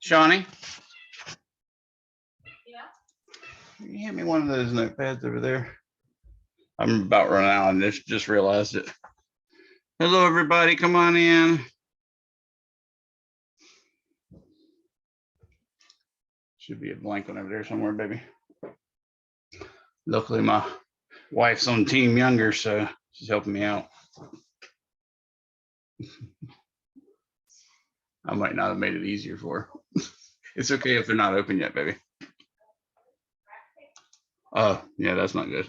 Shawnee, Yeah. can you hand me one of those notepads over there? I'm about running out and just realized it. Hello, everybody. Come on in. Should be a blank one over there somewhere, baby. Luckily, my wife's on Team Younger, so she's helping me out. I might not have made it easier for her. It's okay if they're not open yet, baby. Oh, yeah, that's not good.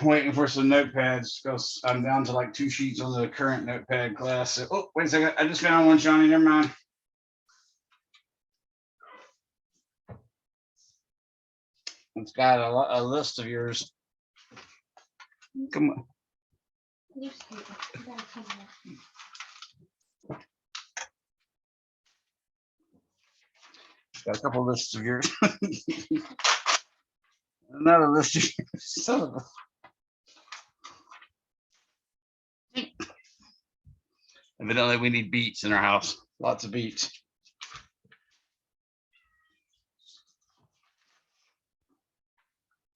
Waiting for some notepads because I'm down to like 2 sheets on the current notepad class. So, oh, wait a second. I just found one, Shawnee. Never mind. It's got a list of yours. Come on. Got a couple lists of yours. Another list of yours. Son of a... Evidently, we need beets in our house. Lots of beets.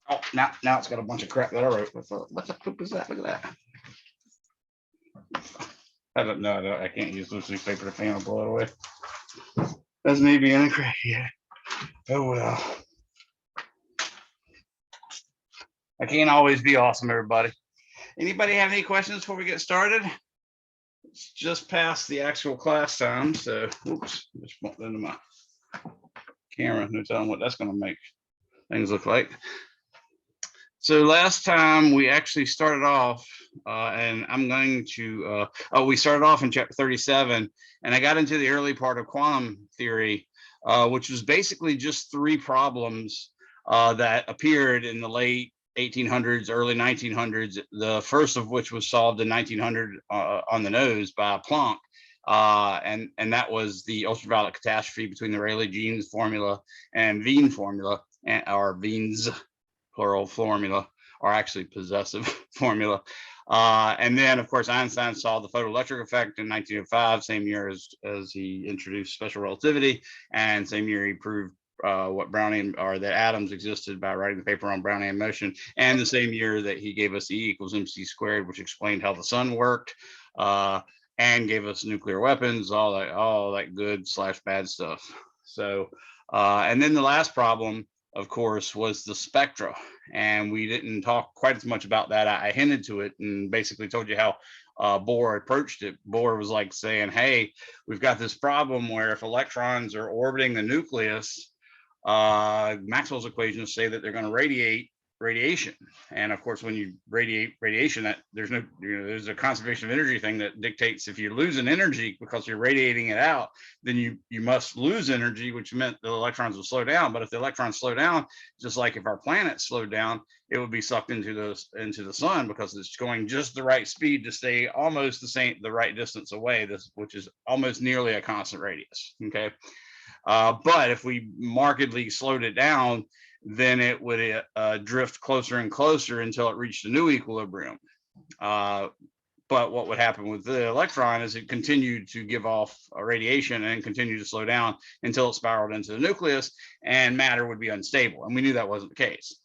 Oh, now it's got a bunch of crap that I wrote. What the poop is that? Look at that. I don't know. I can't use loose leaf paper to fan or blow it away. That's me being a crack. Yeah. Oh well. I can't always be awesome, everybody. Anybody have any questions before we get started? It's just past the actual class time, so oops, just bumped into my camera. No telling what that's going to make things look like. So last time we actually started off, and I'm going to, we started off in chapter 37, and I got into the early part of quantum theory, which was basically just 3 problems that appeared in the late 1800s, early 1900s, the first of which was solved in 1900 on the nose by Planck. And that was the ultraviolet catastrophe between the Rayleigh-Jeans formula and Wien formula, or Wien's plural formula, or actually possessive formula. And then, of course, Einstein saw the photoelectric effect in 1905, same year as he introduced special relativity, and same year he proved what Brownian, or that atoms existed, by writing the paper on Brownian motion, and the same year that he gave us E equals mc squared, which explained how the sun worked, and gave us nuclear weapons, all that good / bad stuff. So, and then the last problem, of course, was the spectra, and we didn't talk quite as much about that. I hinted to it and basically told you how Bohr approached it. Bohr was like saying, hey, we've got this problem where if electrons are orbiting the nucleus, Maxwell's equations say that they're going to radiate radiation. And of course, when you radiate radiation, that there's a conservation of energy thing that dictates if you lose an energy because you're radiating it out, then you must lose energy, which meant the electrons will slow down. But if the electrons slow down, just like if our planet slowed down, it would be sucked into the sun because it's going just the right speed to stay almost the right distance away, which is almost nearly a constant radius. Okay. But if we markedly slowed it down, then it would drift closer and closer until it reached a new equilibrium. But what would happen with the electron is it continued to give off a radiation and continue to slow down until it spiraled into the nucleus, and matter would be unstable. And we knew that wasn't the case.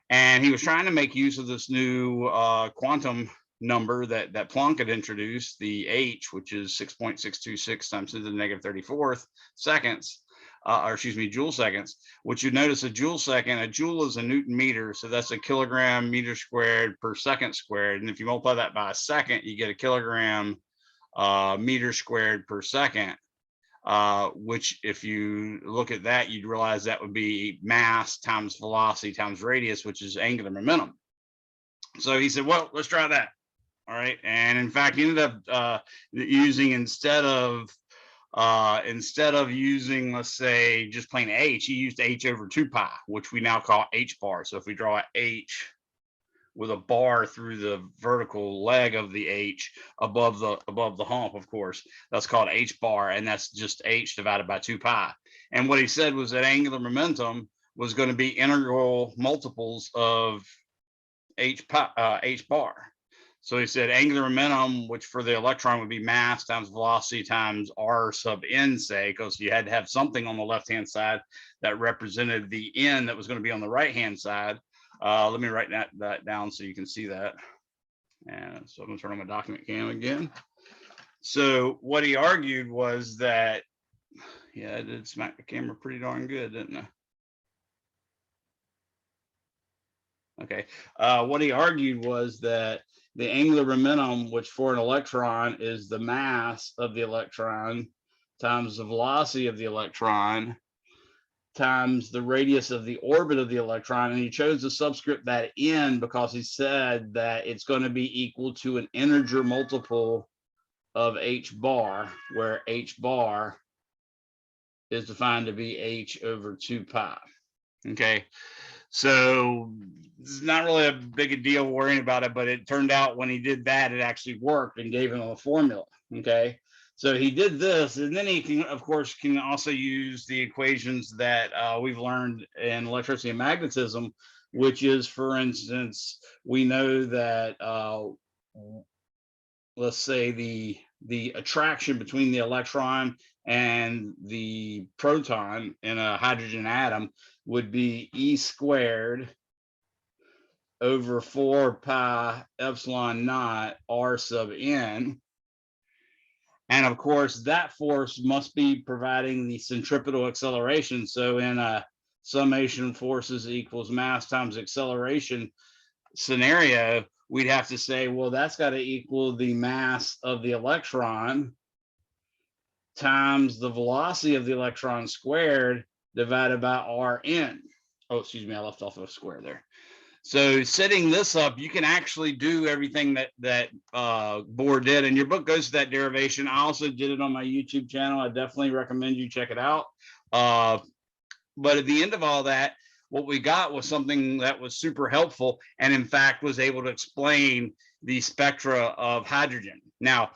And he was trying to make use of this new quantum number that Planck had introduced, the h, which is 6.626 times 10 to the negative 34th seconds. Joule seconds, which you notice a joule is a Newton meter. So that's a kilogram meter squared per second squared. And if you multiply that by a second, you get a kilogram meter squared per second, which if you look at that, you'd realize that would be mass times velocity times radius, which is angular momentum. So he said, well, let's try that. All right. And in fact, he ended up using, instead of using, let's say, just plain h, he used h over 2 pi, which we now call h bar. So if we draw a h with a bar through the vertical leg of the h above the hump, of course, that's called h bar, and that's just h divided by 2 pi. And what he said was that angular momentum was going to be integral multiples of h bar. So he said angular momentum, which for the electron would be mass times velocity times r sub n, say, because you had to have something on the left-hand side that represented the n that was going to be on the right-hand side. Let me write that down so you can see that. And so I'm going to turn on my document cam again. So what he argued was that, yeah, I did smack the camera pretty darn good, didn't I? Okay. What he argued was that the angular momentum, which for an electron is the mass of the electron times the velocity of the electron times the radius of the orbit of the electron. And he chose the subscript that n because he said that it's going to be equal to an integer multiple of h bar, where h bar is defined to be h over 2 pi. Okay. So it's not really a big a deal worrying about it, but it turned out when he did that, it actually worked and gave him a formula. Okay. So he did this, and then he can, of course, can also use the equations that we've learned in electricity and magnetism, which is, for instance, we know that, let's say the attraction between the electron and the proton in a hydrogen atom would be E squared over 4 pi epsilon naught r sub n. And of course, that force must be providing the centripetal acceleration. So in a summation forces equals mass times acceleration scenario, we'd have to say, well, that's got to equal the mass of the electron times the velocity of the electron squared divided by Rn. Oh, excuse me, I left off a square there. So setting this up, you can actually do everything that Bohr did, and your book goes to that derivation. I also did it on my YouTube channel. I definitely recommend you check it out. But at the end of all that, what we got was something that was super helpful, and in fact was able to explain the spectra of hydrogen. Now,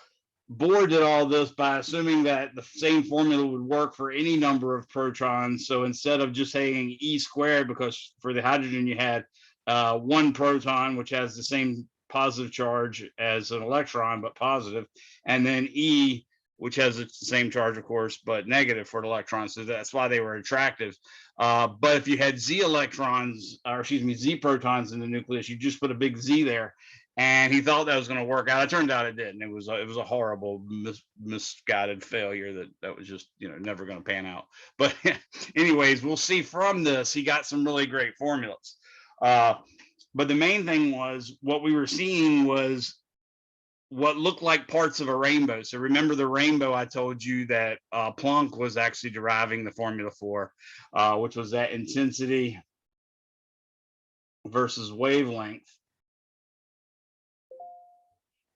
Bohr did all this by assuming that the same formula would work for any number of protons. So instead of just saying E squared, because for the hydrogen you had one proton, which has the same positive charge as an electron, but positive, and then E, which has the same charge, of course, but negative for an electron. So that's why they were attractive. But if you had Z electrons, or excuse me, Z protons in the nucleus, you just put a big Z there. And he thought that was going to work out. It turned out it didn't. It was a horrible, misguided failure that was just, never going to pan out. But anyways, we'll see from this, he got some really great formulas. But the main thing was what we were seeing was what looked like parts of a rainbow. So remember the rainbow I told you that Planck was actually deriving the formula for, which was that intensity versus wavelength.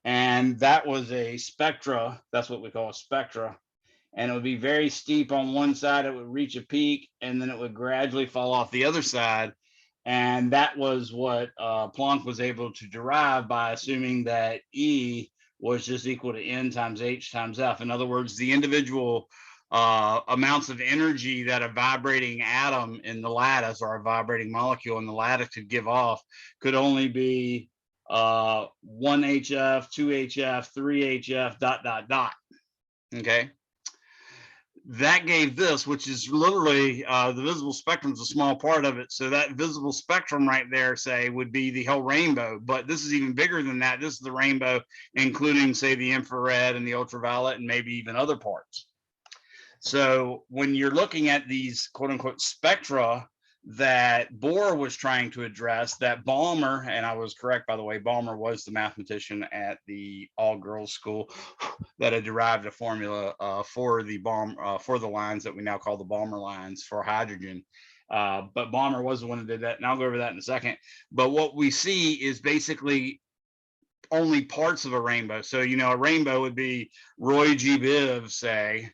And that was a spectra. That's what we call a spectra. And it would be very steep on one side. It would reach a peak, and then it would gradually fall off the other side. And that was what Planck was able to derive by assuming that E was just equal to N times H times F. In other words, the individual amounts of energy that a vibrating atom in the lattice, or a vibrating molecule in the lattice, could give off could only be 1 HF, 2 HF, 3 HF, ... Okay. That gave this, which is literally the visible spectrum is a small part of it. So that visible spectrum right there, say, would be the whole rainbow. But this is even bigger than that. This is the rainbow, including, say, the infrared and the ultraviolet and maybe even other parts. So when you're looking at these quote unquote spectra that Bohr was trying to address, that Balmer, and I was correct, by the way, Balmer was the mathematician at the all-girls school that had derived a formula for the lines that we now call the Balmer lines for hydrogen. But Balmer was the one that did that, and I'll go over that in a second. But what we see is basically only parts of a rainbow. So, a rainbow would be Roy G. Biv, say,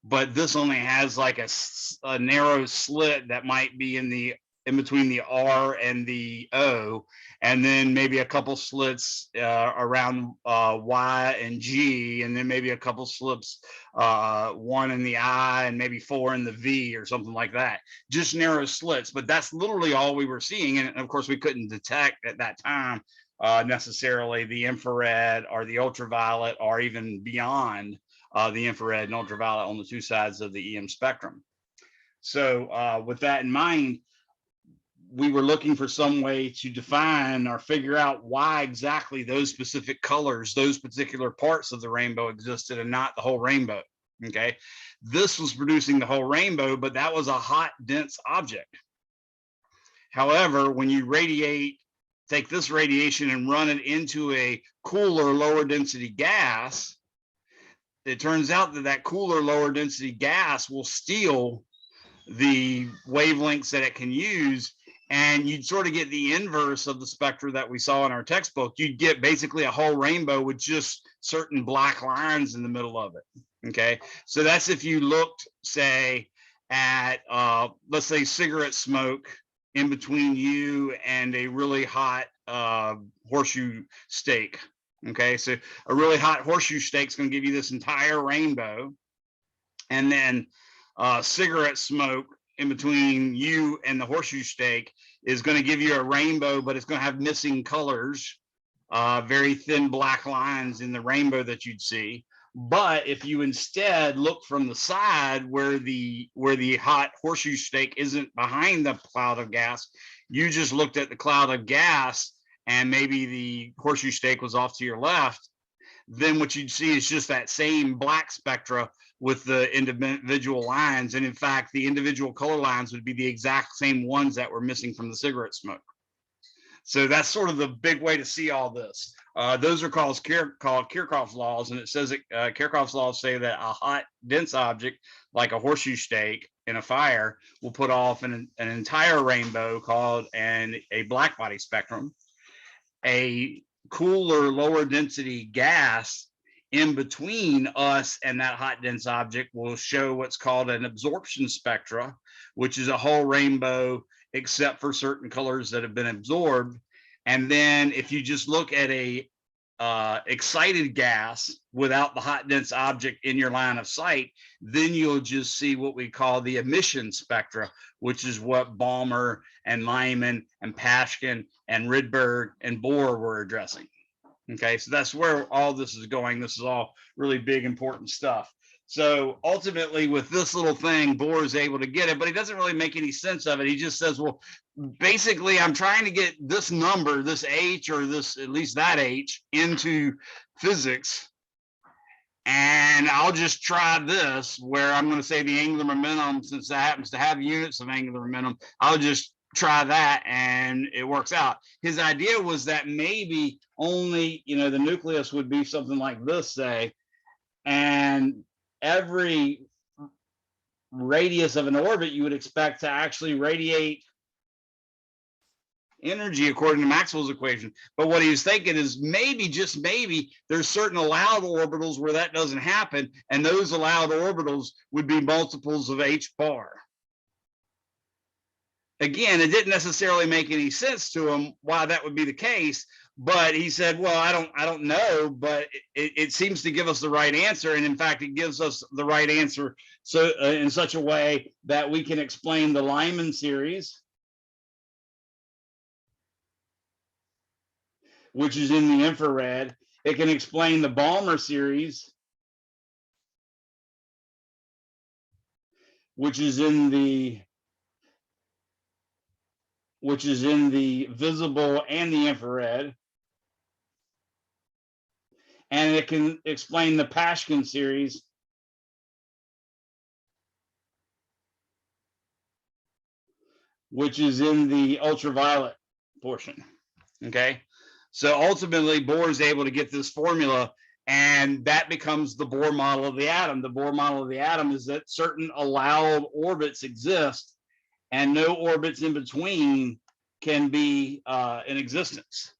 but this only has like a narrow slit that might be in between the R and the O, and then maybe a couple slits around Y and G, and then maybe a couple slips, 1 in the I and maybe 4 in the V or something like that. Just narrow slits, but that's literally all we were seeing. And of course, we couldn't detect at that time necessarily the infrared or the ultraviolet or even beyond the infrared and ultraviolet on the two sides of the EM spectrum. So with that in mind, we were looking for some way to define or figure out why exactly those specific colors, those particular parts of the rainbow existed and not the whole rainbow. Okay, this was producing the whole rainbow, but that was a hot, dense object. However, when you take this radiation and run it into a cooler, lower density gas, it turns out that that cooler, lower density gas will steal the wavelengths that it can use, and you'd sort of get the inverse of the spectra that we saw in our textbook. You'd get basically a whole rainbow with just certain black lines in the middle of it. Okay, so that's if you looked, say, at let's say cigarette smoke in between you and a really hot horseshoe steak. Okay, so a really hot horseshoe steak is going to give you this entire rainbow, and then cigarette smoke in between you and the horseshoe steak is going to give you a rainbow, but it's going to have missing colors, very thin black lines in the rainbow that you'd see. But if you instead look from the side where the hot horseshoe steak isn't behind the cloud of gas, you just looked at the cloud of gas and maybe the horseshoe steak was off to your left, then what you'd see is just that same black spectra with the individual lines. And in fact, the individual color lines would be the exact same ones that were missing from the cigarette smoke. So that's sort of the big way to see all this. Those are called Kirchhoff's laws, and it says that Kirchhoff's laws say that a hot, dense object like a horseshoe steak in a fire will put off an entire rainbow called a black body spectrum. A cooler, lower density gas in between us and that hot, dense object will show what's called an absorption spectra, which is a whole rainbow except for certain colors that have been absorbed. And then if you just look at a excited gas without the hot, dense object in your line of sight, then you'll just see what we call the emission spectra, which is what Balmer and Lyman and Paschke and Rydberg and Bohr were addressing. Okay, so that's where all this is going. This is all really big, important stuff. So ultimately, with this little thing, Bohr is able to get it, but he doesn't really make any sense of it. He just says, well, basically, I'm trying to get this number, this H, or this, at least that H, into physics. And I'll just try this, where I'm going to say the angular momentum, since that happens to have units of angular momentum, I'll just try that, and it works out. His idea was that maybe only, the nucleus would be something like this, say, and every radius of an orbit you would expect to actually radiate energy according to Maxwell's equation. But what he was thinking is maybe, just maybe, there's certain allowed orbitals where that doesn't happen, and those allowed orbitals would be multiples of h bar. Again, it didn't necessarily make any sense to him why that would be the case, but he said, well, I don't know, but it seems to give us the right answer. And in fact, it gives us the right answer so in such a way that we can explain the Lyman series, which is in the infrared. It can explain the Balmer series, which is in the visible and the infrared. And it can explain the Paschke series, which is in the ultraviolet portion. Okay, so ultimately Bohr is able to get this formula, and that becomes the Bohr model of the atom. The Bohr model of the atom is that certain allowed orbits exist, and no orbits in between can be in existence.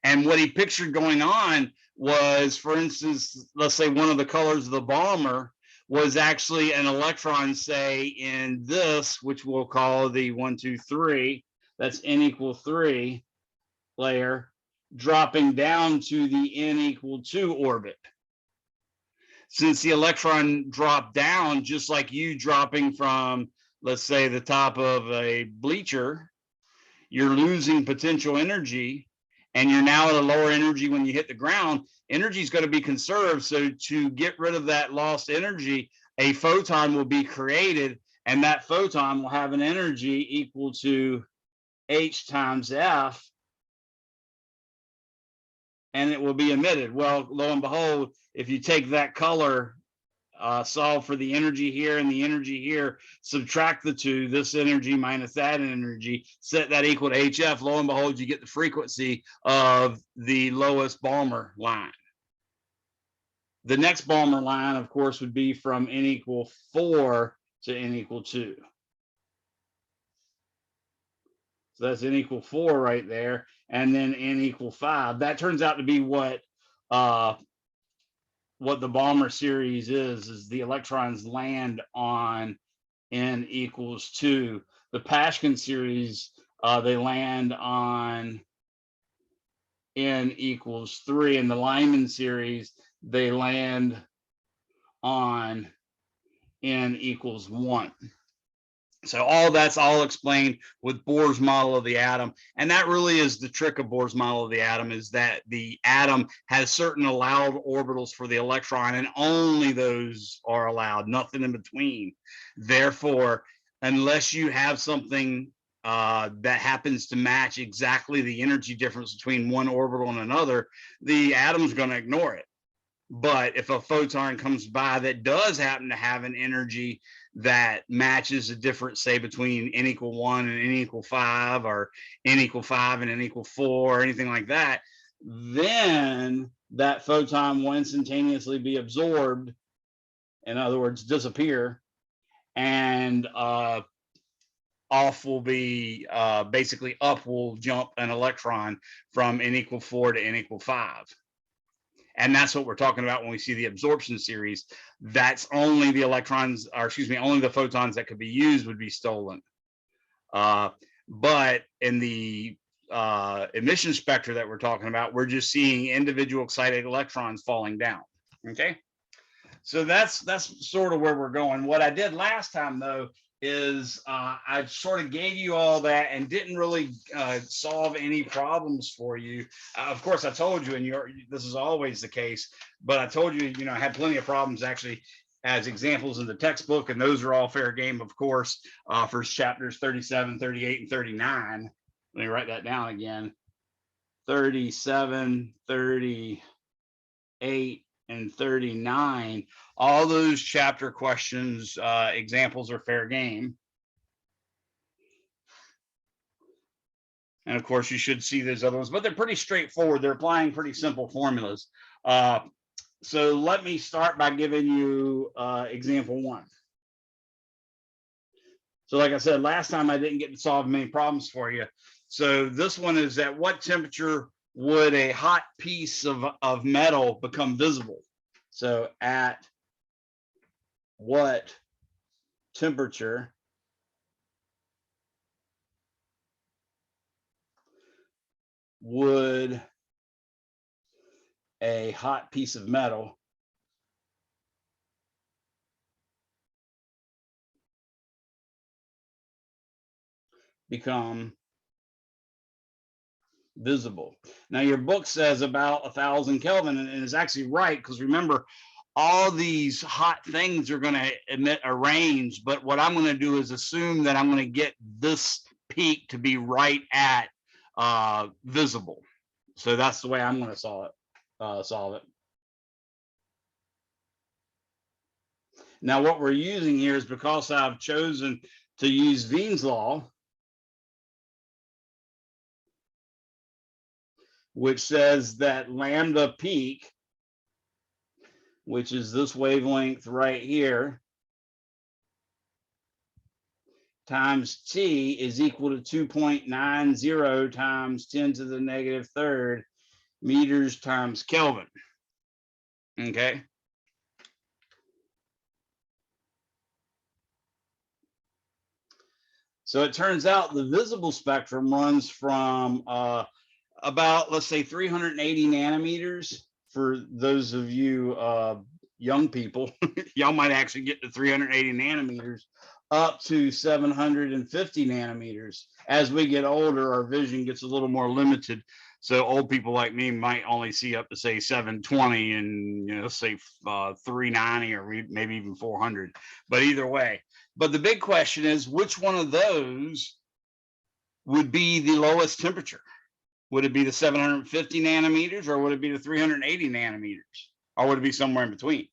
And what he pictured going on was, for instance, let's say one of the colors of the Balmer was actually an electron, say, in this, which we'll call the 1, 2, 3, that's n = 3 layer, dropping down to the n = 2 orbit. Since the electron dropped down, just like you dropping from, let's say, the top of a bleacher, you're losing potential energy, and you're now at a lower energy when you hit the ground, energy is going to be conserved. So to get rid of that lost energy, a photon will be created, and that photon will have an energy equal to h times f, and it will be emitted. Well, lo and behold, if you take that color, solve for the energy here and the energy here, subtract the two, this energy minus that energy, set that equal to HF, lo and behold, you get the frequency of the lowest Balmer line. The next Balmer line, of course, would be from n equal 4 to n equal 2. So that's n equal 4 right there, and then n equal 5. That turns out to be what the Balmer series is the electrons land on n equals 2. The Paschke series, they land on n equals 3, and the Lyman series, they land on n equals 1. So all that's all explained with Bohr's model of the atom. And that really is the trick of Bohr's model of the atom, is that the atom has certain allowed orbitals for the electron, and only those are allowed, nothing in between. Therefore, unless you have something that happens to match exactly the energy difference between one orbital and another, the atom's going to ignore it. But if a photon comes by that does happen to have an energy that matches a difference, say between n equal 1 and n equal 5, or n equal 5 and n equal 4, or anything like that, then that photon will instantaneously be absorbed, in other words, disappear, and off will be basically up will jump an electron from n equal 4 to n equal 5. And that's what we're talking about when we see the absorption series. That's only the electrons, or excuse me, only the photons that could be used would be stolen. But in the emission spectra that we're talking about, we're just seeing individual excited electrons falling down. Okay, so that's sort of where we're going. What I did last time, though, is I sort of gave you all that and didn't really solve any problems for you. Of course, I told you, and this is always the case, but I told you, I had plenty of problems actually as examples in the textbook, and those are all fair game, of course, for chapters 37, 38, and 39. Let me write that down again. 37, 38, and 39. All those chapter questions, examples are fair game. And of course, you should see those other ones, but they're pretty straightforward. They're applying pretty simple formulas. So let me start by giving you example 1. So like I said, last time I didn't get to solve many problems for you. So this one is, at what temperature would a hot piece of metal become visible? So at what temperature would a hot piece of metal become visible? Now your book says about 1,000 Kelvin, and it's actually right, because remember, all these hot things are going to emit a range, but what I'm going to do is assume that I'm going to get this peak to be right at visible. So that's the way I'm going to solve it. Now what we're using here is, because I've chosen to use Wien's law, which says that lambda peak, which is this wavelength right here, times T is equal to 2.90 times 10 to the negative third meters times Kelvin. Okay. So it turns out the visible spectrum runs from about, let's say, 380 nanometers for those of you young people, y'all might actually get to 380 nanometers up to 750 nanometers. As we get older, our vision gets a little more limited. So old people like me might only see up to say 720 and say 390 or maybe even 400. But either way. But the big question is, which one of those would be the lowest temperature? Would it be the 750 nanometers, or would it be the 380 nanometers, or would it be somewhere in between?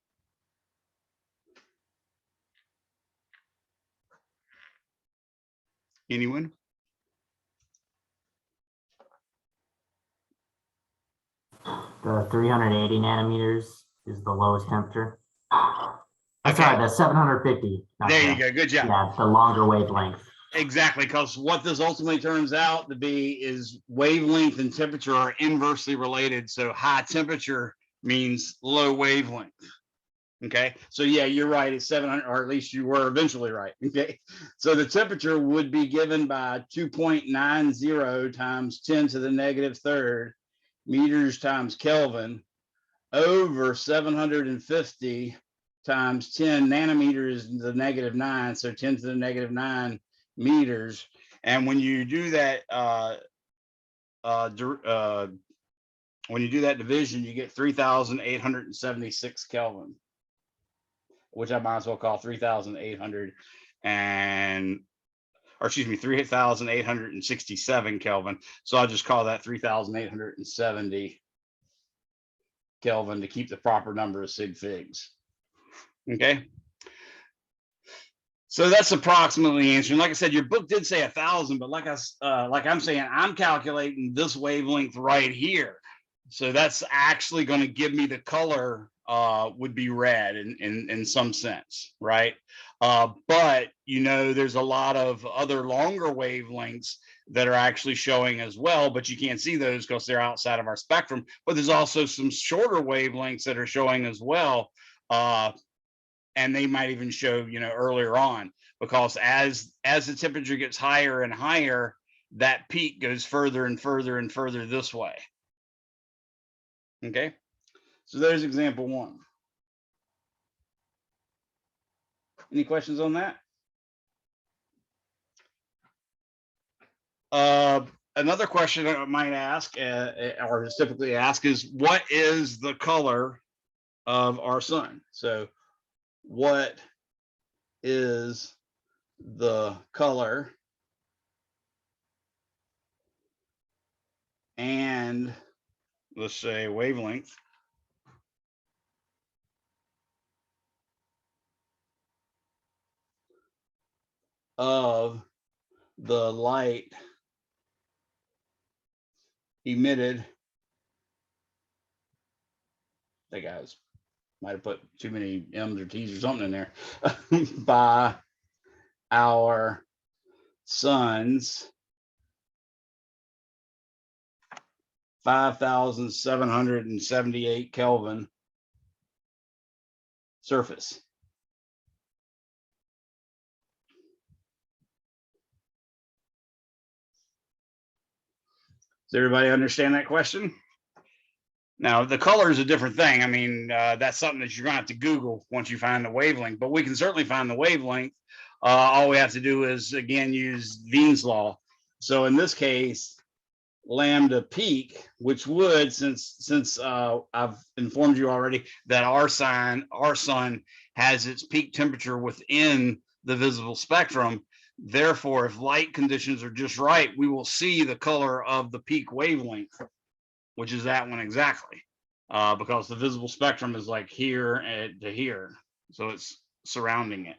Anyone? The 380 nanometers is the lowest temperature. Okay. Sorry, the 750. There you go. Good job. Yeah, the longer wavelength. Exactly, because what this ultimately turns out to be is wavelength and temperature are inversely related. So high temperature means low wavelength. Okay, so yeah, you're right. It's 700, or at least you were eventually right. Okay, so the temperature would be given by 2.90 times 10 to the negative third meters times Kelvin over 750 times 10 nanometers to the negative 9, so 10 to the negative 9 meters. And when you do that division, you get 3,876 Kelvin, which I might as well call 3,800 or excuse me, 3,867 Kelvin. So I'll just call that 3,870 Kelvin to keep the proper number of sig figs. Okay. So that's approximately answering. Like I said, your book did say 1,000, but like I'm saying, I'm calculating this wavelength right here. So that's actually going to give me the color would be red in some sense, right? But there's a lot of other longer wavelengths that are actually showing as well, but you can't see those because they're outside of our spectrum. But there's also some shorter wavelengths that are showing as well. And they might even show, earlier on, because as the temperature gets higher and higher, that peak goes further and further and further this way. Okay, so there's example one. Any questions on that? Another question I might ask, or is typically asked, is what is the color of our sun? So what is the color and, let's say, wavelength of the light emitted? Hey guys, might have put too many M's or T's or something in there. By our sun's 5,778 Kelvin surface. Does everybody understand that question? Now, the color is a different thing. I mean, that's something that you're going to have to Google once you find the wavelength, but we can certainly find the wavelength. All we have to do is, again, use Wien's law. So in this case, lambda peak, which would, since I've informed you already that our sun has its peak temperature within the visible spectrum. Therefore, if light conditions are just right, we will see the color of the peak wavelength, which is that one exactly, because the visible spectrum is like here to here, so it's surrounding it.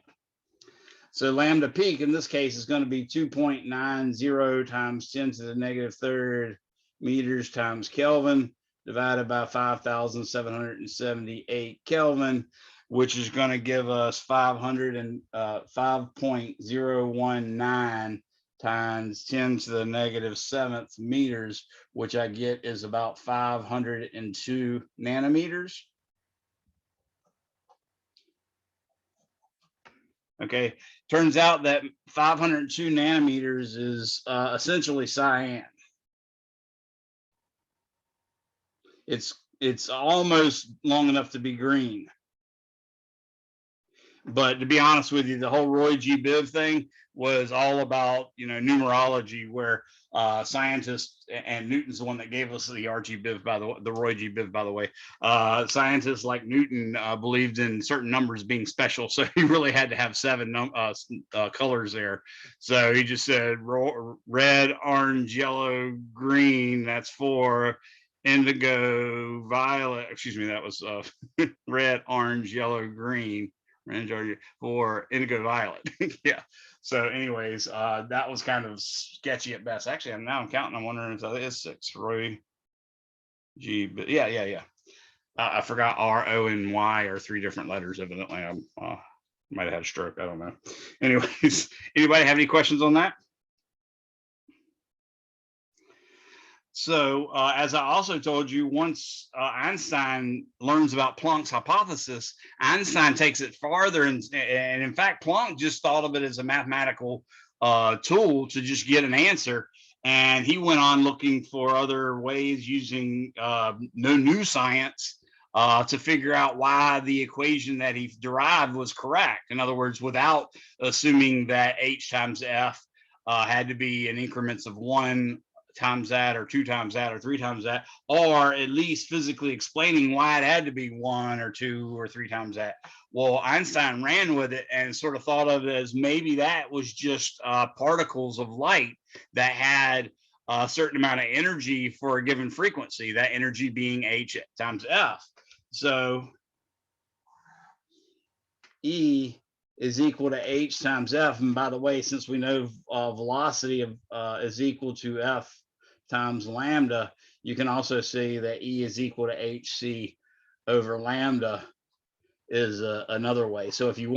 So lambda peak in this case is going to be 2.90 times 10 to the negative third meters times Kelvin divided by 5,778 Kelvin, which is going to give us 5.019 times 10 to the negative seventh meters, which I get is about 502 nanometers. Okay, turns out that 502 nanometers is essentially cyan. It's almost long enough to be green. But to be honest with you, the whole Roy G. Biv thing was all about, numerology, where scientists, and Newton's the one that gave us the RG Biv, by the way, the Roy G. Biv, by the way. Scientists like Newton believed in certain numbers being special, so he really had to have 7 colors there. So he just said red, orange, yellow, green. That's 4. Indigo, violet. Excuse me, that was red, orange, yellow, green. For indigo violet. Yeah. So anyways, that was kind of sketchy at best. Actually, I'm counting. I'm wondering if that is 6. Roy G. But yeah. I forgot R, O, and Y are 3 different letters. Evidently, I might have had a stroke. I don't know. Anyways, anybody have any questions on that? So as I also told you, once Einstein learns about Planck's hypothesis, Einstein takes it farther. And in fact, Planck just thought of it as a mathematical tool to just get an answer. And he went on looking for other ways using no new science to figure out why the equation that he derived was correct. In other words, without assuming that H times F had to be in increments of 1 times that, or 2 times that, or 3 times that, or at least physically explaining why it had to be 1 or 2 or 3 times that. Well, Einstein ran with it and sort of thought of it as maybe that was just particles of light that had a certain amount of energy for a given frequency, that energy being H times F. So E is equal to H times F. And by the way, since we know velocity is equal to F times lambda, you can also see that E is equal to HC over lambda is another way. So if you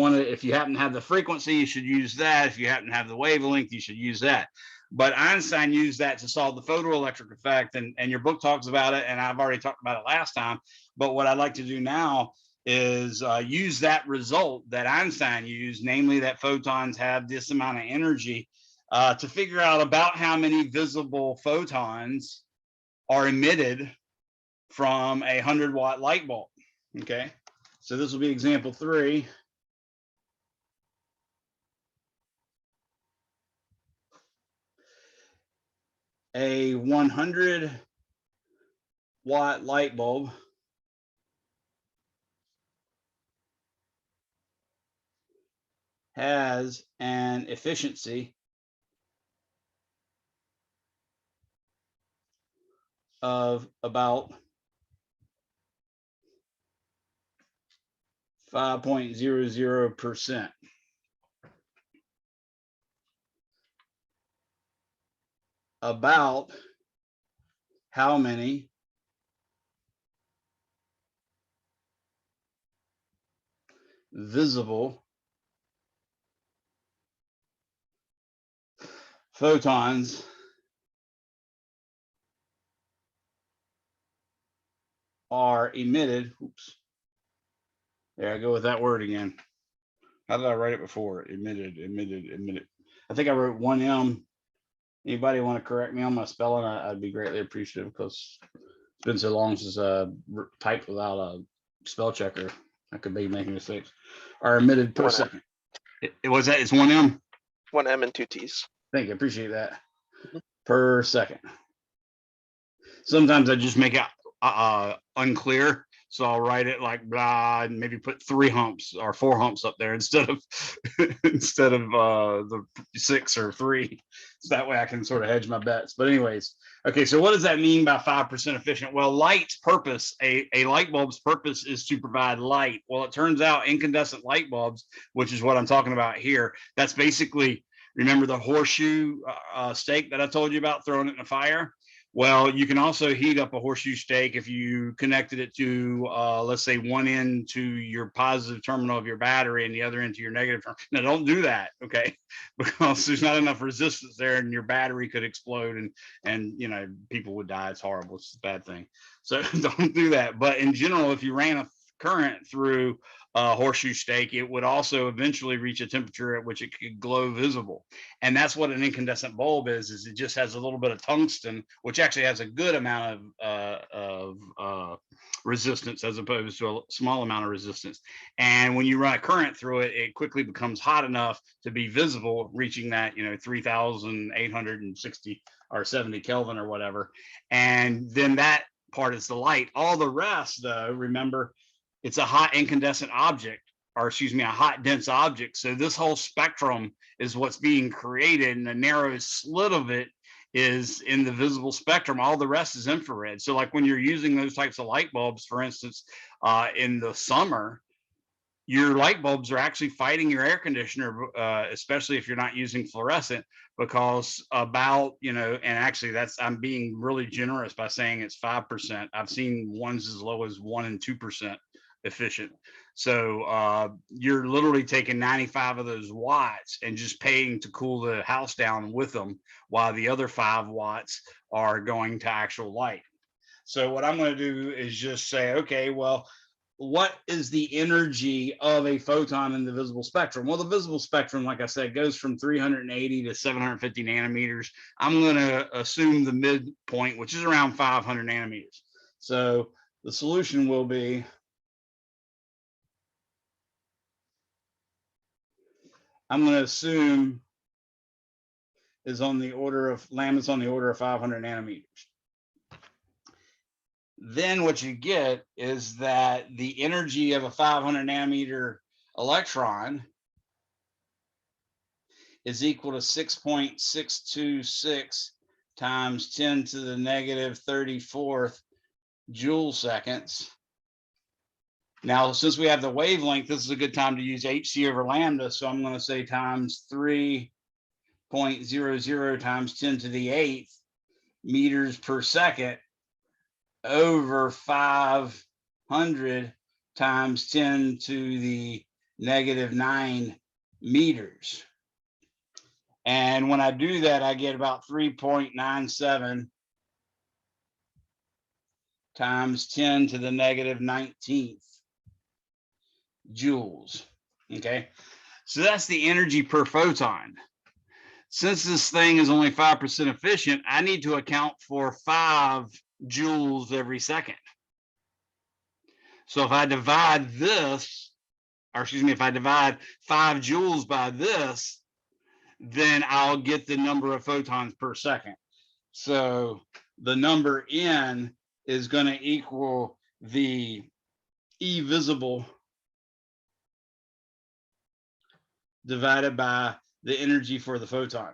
happen to have the frequency, you should use that. If you happen to have the wavelength, you should use that. But Einstein used that to solve the photoelectric effect, and your book talks about it, and I've already talked about it last time. But what I'd like to do now is use that result that Einstein used, namely that photons have this amount of energy, to figure out about how many visible photons are emitted from a 100-watt light bulb. Okay, so this will be example 3. A 100-watt light bulb has an efficiency of about 5.00%. About how many visible photons are emitted. Oops. There I go with that word again. How did I write it before? Emitted. I think I wrote 1M. Anybody want to correct me on my spelling? I'd be greatly appreciative, because it's been so long since I typed without a spell checker. I could be making mistakes. Are emitted per second. It was that. It's 1M. 1M and 2 T's. Thank you. Appreciate that. Per second. Sometimes I just make it unclear, so I'll write it like blah, and maybe put 3 humps or 4 humps up there instead of the 6 or 3. So that way I can sort of hedge my bets. But anyways, okay, so what does that mean by 5% efficient? Well, light's purpose, a light bulb's purpose is to provide light. Well, it turns out incandescent light bulbs, which is what I'm talking about here, that's basically, remember the horseshoe stake that I told you about, throwing it in a fire? Well, you can also heat up a horseshoe stake if you connected it to, let's say, one end to your positive terminal of your battery and the other end to your negative terminal. Now, don't do that, okay? Because there's not enough resistance there, and your battery could explode, and people would die. It's horrible. It's a bad thing. So don't do that. But in general, if you ran a current through a horseshoe stake, it would also eventually reach a temperature at which it could glow visible. And that's what an incandescent bulb is it just has a little bit of tungsten, which actually has a good amount of resistance as opposed to a small amount of resistance. And when you run a current through it, it quickly becomes hot enough to be visible, reaching that, 3,860 or 70 Kelvin or whatever. And then that part is the light. All the rest, though, remember, it's a hot incandescent object, or excuse me, a hot dense object. So this whole spectrum is what's being created, and the narrow slit of it is in the visible spectrum. All the rest is infrared. So like when you're using those types of light bulbs, for instance, in the summer, your light bulbs are actually fighting your air conditioner, especially if you're not using fluorescent, because about, and actually I'm being really generous by saying it's 5%. I've seen ones as low as 1% and 2% efficient. So you're literally taking 95 of those watts and just paying to cool the house down with them, while the other 5 watts are going to actual light. So what I'm going to do is just say, okay, well, what is the energy of a photon in the visible spectrum? Well, the visible spectrum, like I said, goes from 380 to 750 nanometers. I'm going to assume the midpoint, which is around 500 nanometers. So the solution will be, I'm going to assume is on the order of, lambda's on the order of 500 nanometers. Then what you get is that the energy of a 500 nanometer electron is equal to 6.626 times 10 to the negative 34th joule seconds. Now, since we have the wavelength, this is a good time to use HC over lambda. So I'm going to say times 3.00 times 10 to the 8th meters per second over 500 times 10 to the negative 9 meters. And when I do that, I get about 3.97 times 10 to the negative 19th joules. Okay, so that's the energy per photon. Since this thing is only 5% efficient, I need to account for 5 joules every second. So if I divide this, or excuse me, if I divide 5 joules by this, then I'll get the number of photons per second. So the number N is going to equal the E visible divided by the energy for the photon.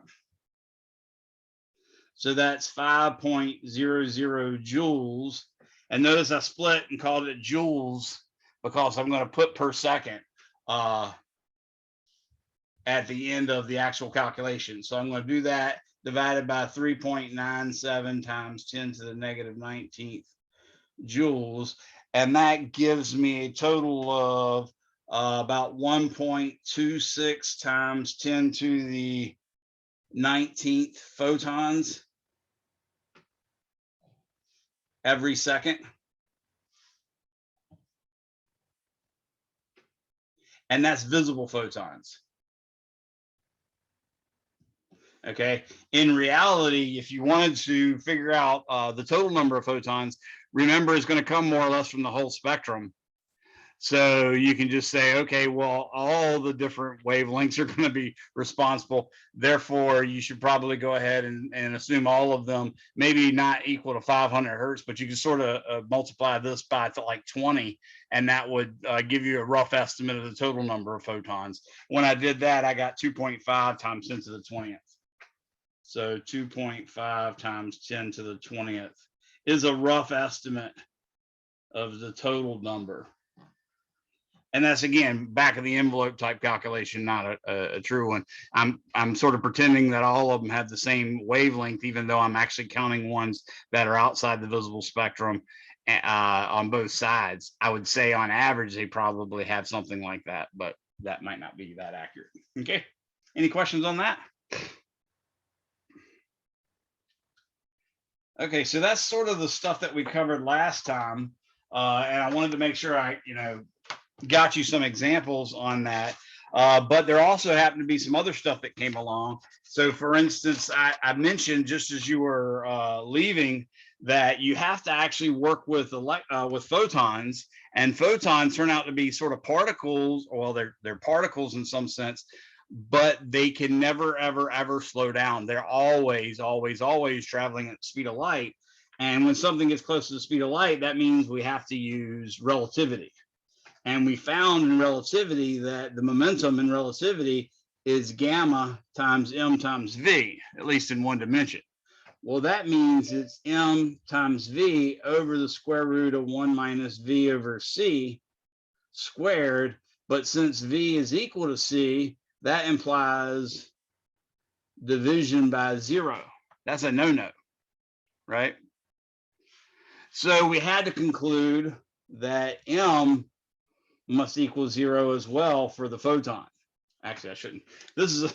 So that's 5.00 joules. And notice I split and called it joules because I'm going to put per second at the end of the actual calculation. So I'm going to do that divided by 3.97 times 10 to the negative 19th joules. And that gives me a total of about 1.26 times 10 to the 19th photons every second. And that's visible photons. Okay, in reality, if you wanted to figure out the total number of photons, remember it's going to come more or less from the whole spectrum. So you can just say, okay, well, all the different wavelengths are going to be responsible. Therefore, you should probably go ahead and assume all of them, maybe not equal to 500 hertz, but you can sort of multiply this by like 20, and that would give you a rough estimate of the total number of photons. When I did that, I got 2.5 times 10 to the 20th. So 2.5 times 10 to the 20th is a rough estimate of the total number. And that's, again, back of the envelope type calculation, not a true one. I'm sort of pretending that all of them have the same wavelength, even though I'm actually counting ones that are outside the visible spectrum on both sides. I would say on average, they probably have something like that, but that might not be that accurate. Okay, any questions on that? Okay, so that's sort of the stuff that we covered last time. And I wanted to make sure I, got you some examples on that. But there also happened to be some other stuff that came along. So for instance, I mentioned just as you were leaving that you have to actually work with photons, and photons turn out to be sort of particles. Well, they're particles in some sense, but they can never, ever, ever slow down. They're always, always, always traveling at the speed of light. And when something gets close to the speed of light, that means we have to use relativity. And we found in relativity that the momentum in relativity is gamma times m times v, at least in one dimension. Well, that means it's m times v over the square root of 1 minus v over c squared. But since v is equal to c, that implies division by 0. That's a no-no, right? So we had to conclude that m must equal 0 as well for the photon. Actually, I shouldn't. This is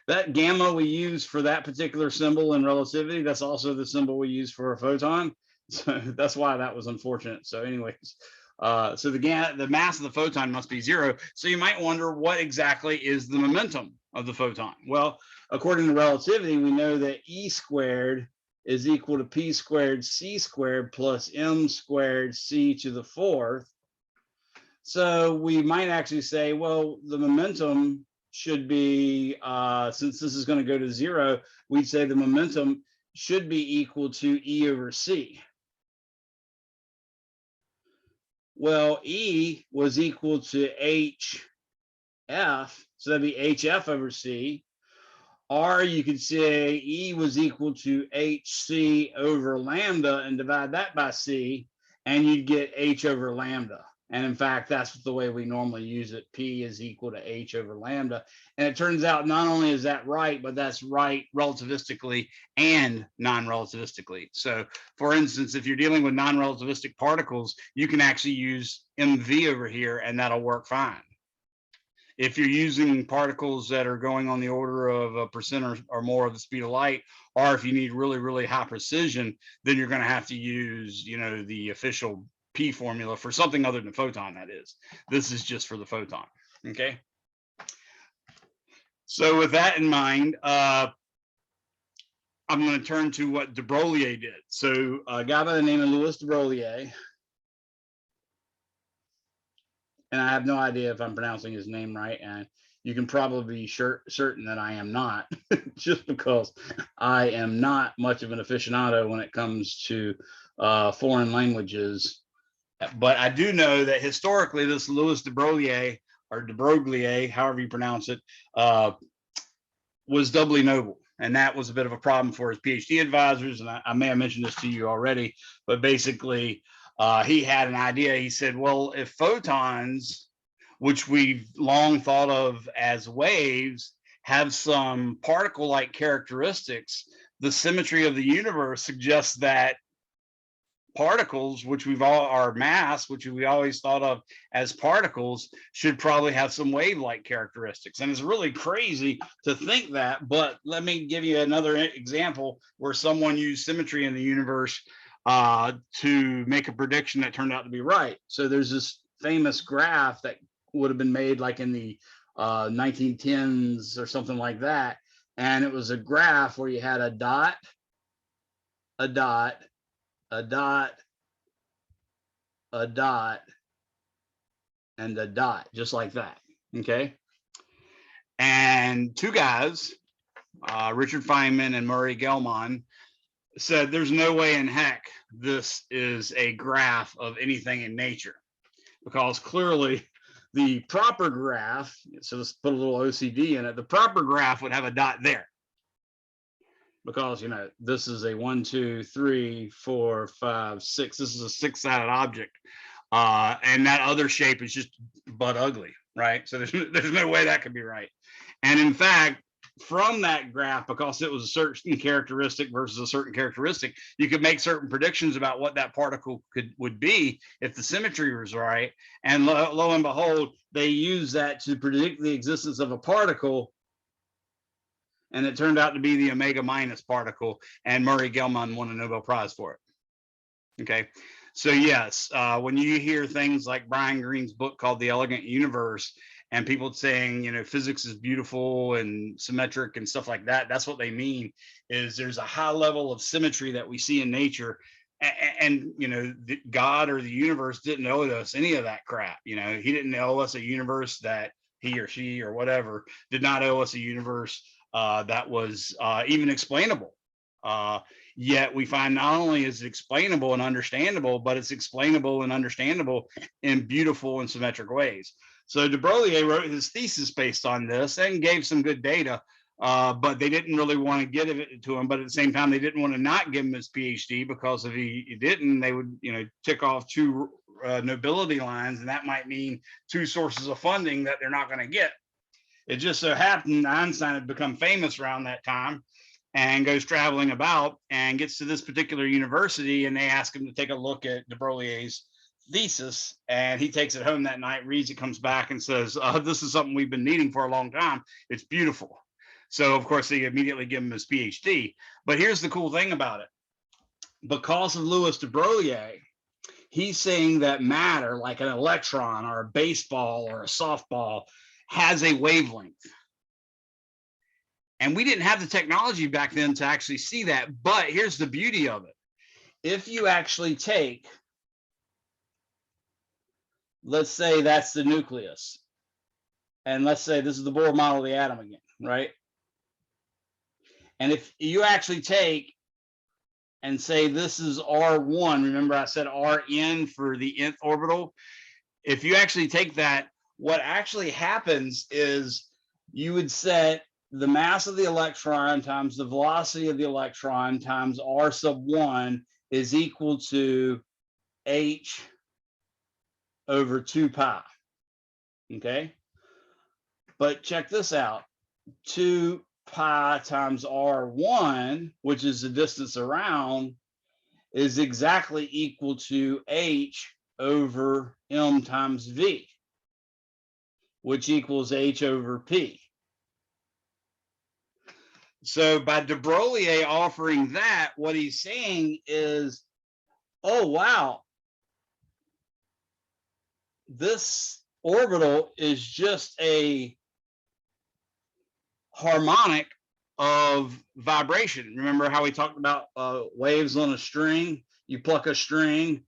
that gamma we use for that particular symbol in relativity. That's also the symbol we use for a photon. So that's why that was unfortunate. So anyways, so the mass of the photon must be 0. So you might wonder, what exactly is the momentum of the photon? Well, according to relativity, we know that E squared is equal to P squared C squared plus M squared C to the 4th. So we might actually say, well, the momentum should be, since this is going to go to 0, we'd say the momentum should be equal to E over C. Well, E was equal to HF, so that'd be HF over C. Or you could say E was equal to HC over lambda and divide that by C, and you'd get H over lambda. And in fact, that's the way we normally use it. P is equal to H over lambda. And it turns out not only is that right, but that's right relativistically and non-relativistically. So for instance, if you're dealing with non-relativistic particles, you can actually use MV over here and that'll work fine. If you're using particles that are going on the order of 1% or more of the speed of light, or if you need really, really high precision, then you're going to have to use, the official P formula for something other than photon, that is. This is just for the photon, okay? So with that in mind, I'm going to turn to what de Broglie did. So a guy by the name of Louis de Broglie, and I have no idea if I'm pronouncing his name right, and you can probably be certain that I am not, just because I am not much of an aficionado when it comes to foreign languages. But I do know that historically, this Louis de Broglie, or de Broglie, however you pronounce it, was doubly noble. And that was a bit of a problem for his PhD advisors. And I may have mentioned this to you already, but basically, he had an idea. He said, well, if photons, which we've long thought of as waves, have some particle-like characteristics, the symmetry of the universe suggests that particles, which our mass, which we always thought of as particles, should probably have some wave-like characteristics. And it's really crazy to think that, but let me give you another example where someone used symmetry in the universe to make a prediction that turned out to be right. So there's this famous graph that would have been made like in the 1910s or something like that. And it was a graph where you had a dot, a dot, a dot, a dot, and a dot, just like that, okay? And two guys, Richard Feynman and Murray Gell-Mann, said there's no way in heck this is a graph of anything in nature, because clearly the proper graph, so let's put a little OCD in it, the proper graph would have a dot there. Because this is a 1, 2, 3, 4, 5, 6. This is a 6-sided object, and that other shape is just butt ugly, right? So there's no way that could be right. And in fact, from that graph, because it was a certain characteristic versus a certain characteristic, you could make certain predictions about what that particle would be if the symmetry was right. And lo and behold, they use that to predict the existence of a particle. And it turned out to be the omega minus particle, and Murray Gell-Mann won a Nobel Prize for it. Okay, So yes, when you hear things like Brian Greene's book called The Elegant Universe, and people saying, you know, physics is beautiful and symmetric and stuff like that, that's what they mean, is there's a high level of symmetry that we see in nature. And you know, God or the universe didn't owe us any of that crap. You know, he didn't owe us a universe that he or she or whatever did not owe us a universe that was even explainable. Yet we find not only is it explainable and understandable, but it's explainable and understandable in beautiful and symmetric ways. So de Broglie wrote his thesis based on this and gave some good data, but they didn't really want to give it to him. But at the same time, they didn't want to not give him his PhD, because if he didn't, they would, you know, tick off two nobility lines, and that might mean two sources of funding that they're not going to get. It just so happened Einstein had become famous around that time and goes traveling about and gets to this particular university, and they ask him to take a look at de Broglie's thesis, and he takes it home that night, reads it, comes back and says, this is something we've been needing for a long time. It's beautiful. So of course they immediately give him his PhD. But here's the cool thing about it. Because of Louis de Broglie, he's saying that matter, like an electron or a baseball or a softball, has a wavelength. And we didn't have the technology back then to actually see that. But here's the beauty of it. If you actually take, let's say that's the nucleus, and let's say this is the Bohr model of the atom again, right? And if you actually take and say this is R1, remember I said Rn for the nth orbital. If you actually take that, what actually happens is you would set the mass of the electron times the velocity of the electron times R sub 1 is equal to h over 2 pi. Okay, but check this out. 2 pi times R1, which is the distance around, is exactly equal to h over m times v, which equals h over p. So by de Broglie offering that, what he's saying is, oh, wow, this orbital is just a harmonic of vibration. Remember how we talked about waves on a string? You pluck a string,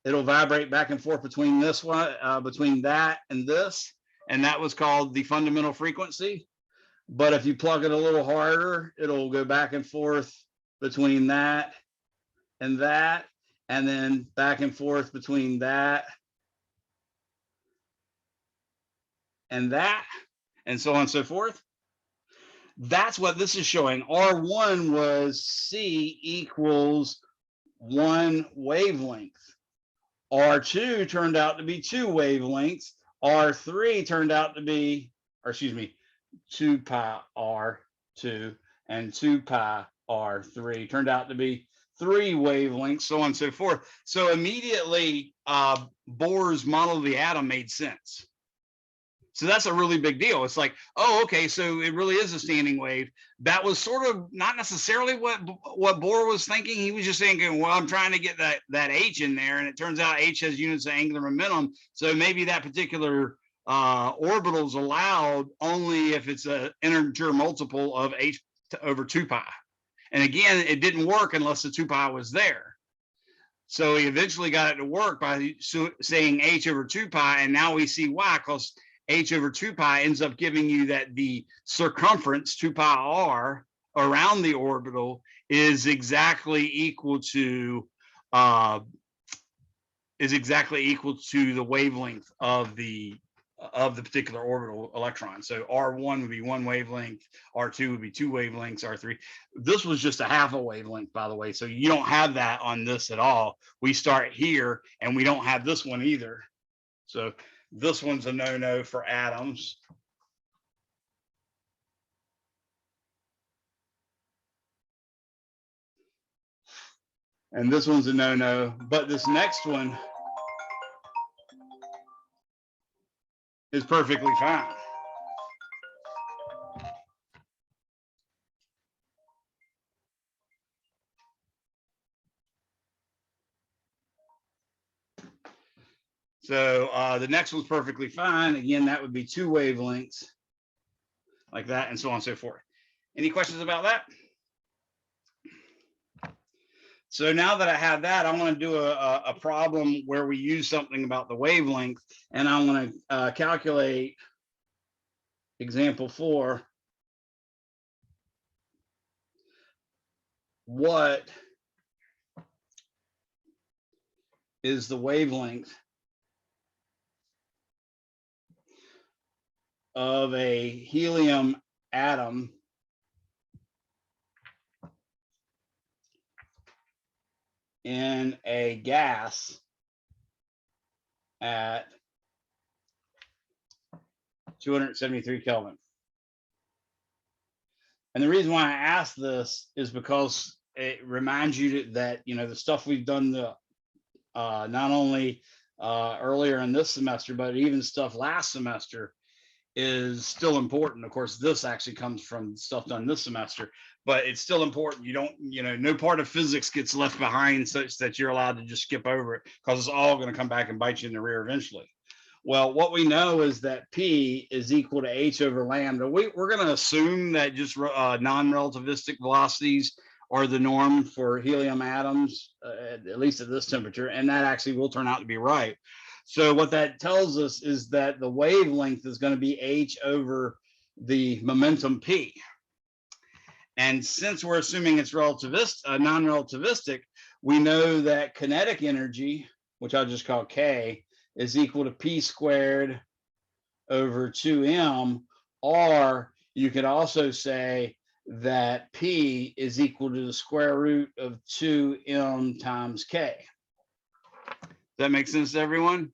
it'll vibrate back and forth between this one, between that and this, and that was called the fundamental frequency. But if you plug it a little harder, it'll go back and forth between that, and then back and forth between that, and so on and so forth. That's what this is showing. R1 was C equals 1 wavelength. R2 turned out to be 2 wavelengths. R3 turned out to be, or excuse me, 2 pi R2 and 2 pi R3 turned out to be 3 wavelengths, so on and so forth. So immediately Bohr's model of the atom made sense. So that's a really big deal. It's like, oh, okay, so it really is a standing wave. That was sort of not necessarily what Bohr was thinking. He was just thinking, well, I'm trying to get that H in there, and it turns out H has units of angular momentum. So maybe that particular orbital is allowed only if it's an integer multiple of H over 2 pi. And again, it didn't work unless the 2 pi was there. So he eventually got it to work by saying H over 2 pi, and now we see why, because H over 2 pi ends up giving you that the circumference 2 pi r around the orbital is exactly equal to the wavelength of the particular orbital electron. So R1 would be 1 wavelength, R2 would be 2 wavelengths, R3. This was just a half a wavelength, by the way. So you don't have that on this at all. We start here, and we don't have this one either. So this one's a no-no for atoms. And this one's a no-no, but this next one is perfectly fine. So the next one's perfectly fine. Again, that would be 2 wavelengths like that, and so on and so forth. Any questions about that? So now that I have that, I want to do a problem where we use something about the wavelength, and I want to calculate example 4. What is the wavelength of a helium atom in a gas at 273 Kelvin? And the reason why I ask this is because it reminds you that, you know, the stuff we've done not only earlier in this semester, but even stuff last semester is still important. Of course, this actually comes from stuff done this semester, but it's still important. You don't, you know, no part of physics gets left behind such that you're allowed to just skip over it, because it's all going to come back and bite you in the rear eventually. Well, what we know is that P is equal to H over lambda. We're going to assume that just non-relativistic velocities are the norm for helium atoms, at least at this temperature, and that actually will turn out to be right. So what that tells us is that the wavelength is going to be H over the momentum P. And since we're assuming it's non-relativistic, we know that kinetic energy, which I'll just call K, is equal to P squared over 2m, or you could also say that P is equal to the square root of 2m times K. Does that make sense to everyone?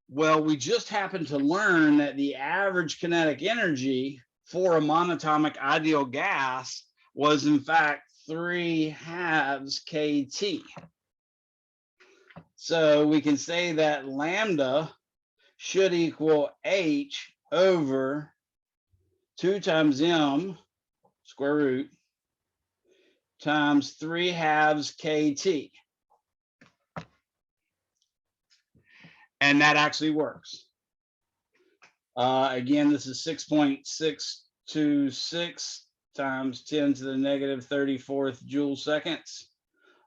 Well, we just happened to learn that the average kinetic energy for a monatomic ideal gas was in fact 3/2 kT. So we can say that lambda should equal H over 2 times m square root times 3/2 kT. And that actually works. Again, this is 6.626 times 10 to the negative 34th joule seconds.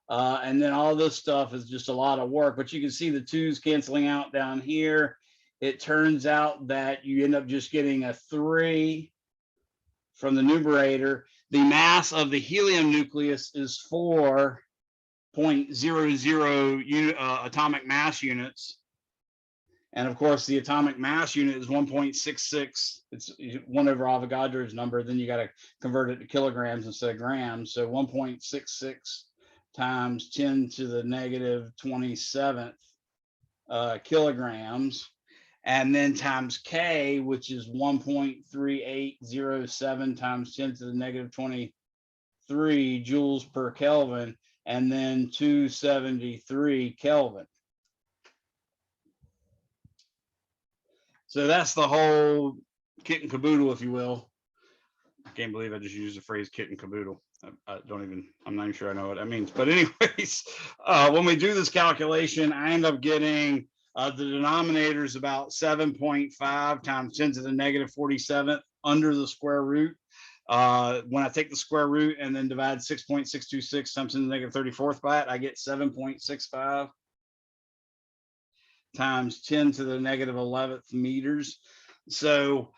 And then all this stuff is just a lot of work, but you can see the 2's canceling out down here. It turns out that you end up just getting a 3 from the numerator. The mass of the helium nucleus is 4.00 atomic mass units. And of course, the atomic mass unit is 1.66. It's 1 over Avogadro's number. Then you got to convert it to kilograms instead of grams. So 1.66 times 10 to the negative 27th kilograms. And then times K, which is 1.3807 times 10 to the negative 23 joules per Kelvin. And then 273 Kelvin. So that's the whole kit and caboodle, if you will. I can't believe I just used the phrase kit and caboodle. I'm not even sure I know what that means. But anyways, when we do this calculation, I end up getting the denominator is about 7.5 times 10 to the negative 47th under the square root. When I take the square root and then divide 6.626 times 10 to the negative 34th by it, I get 7.65. times 10 to the negative 11th meters. So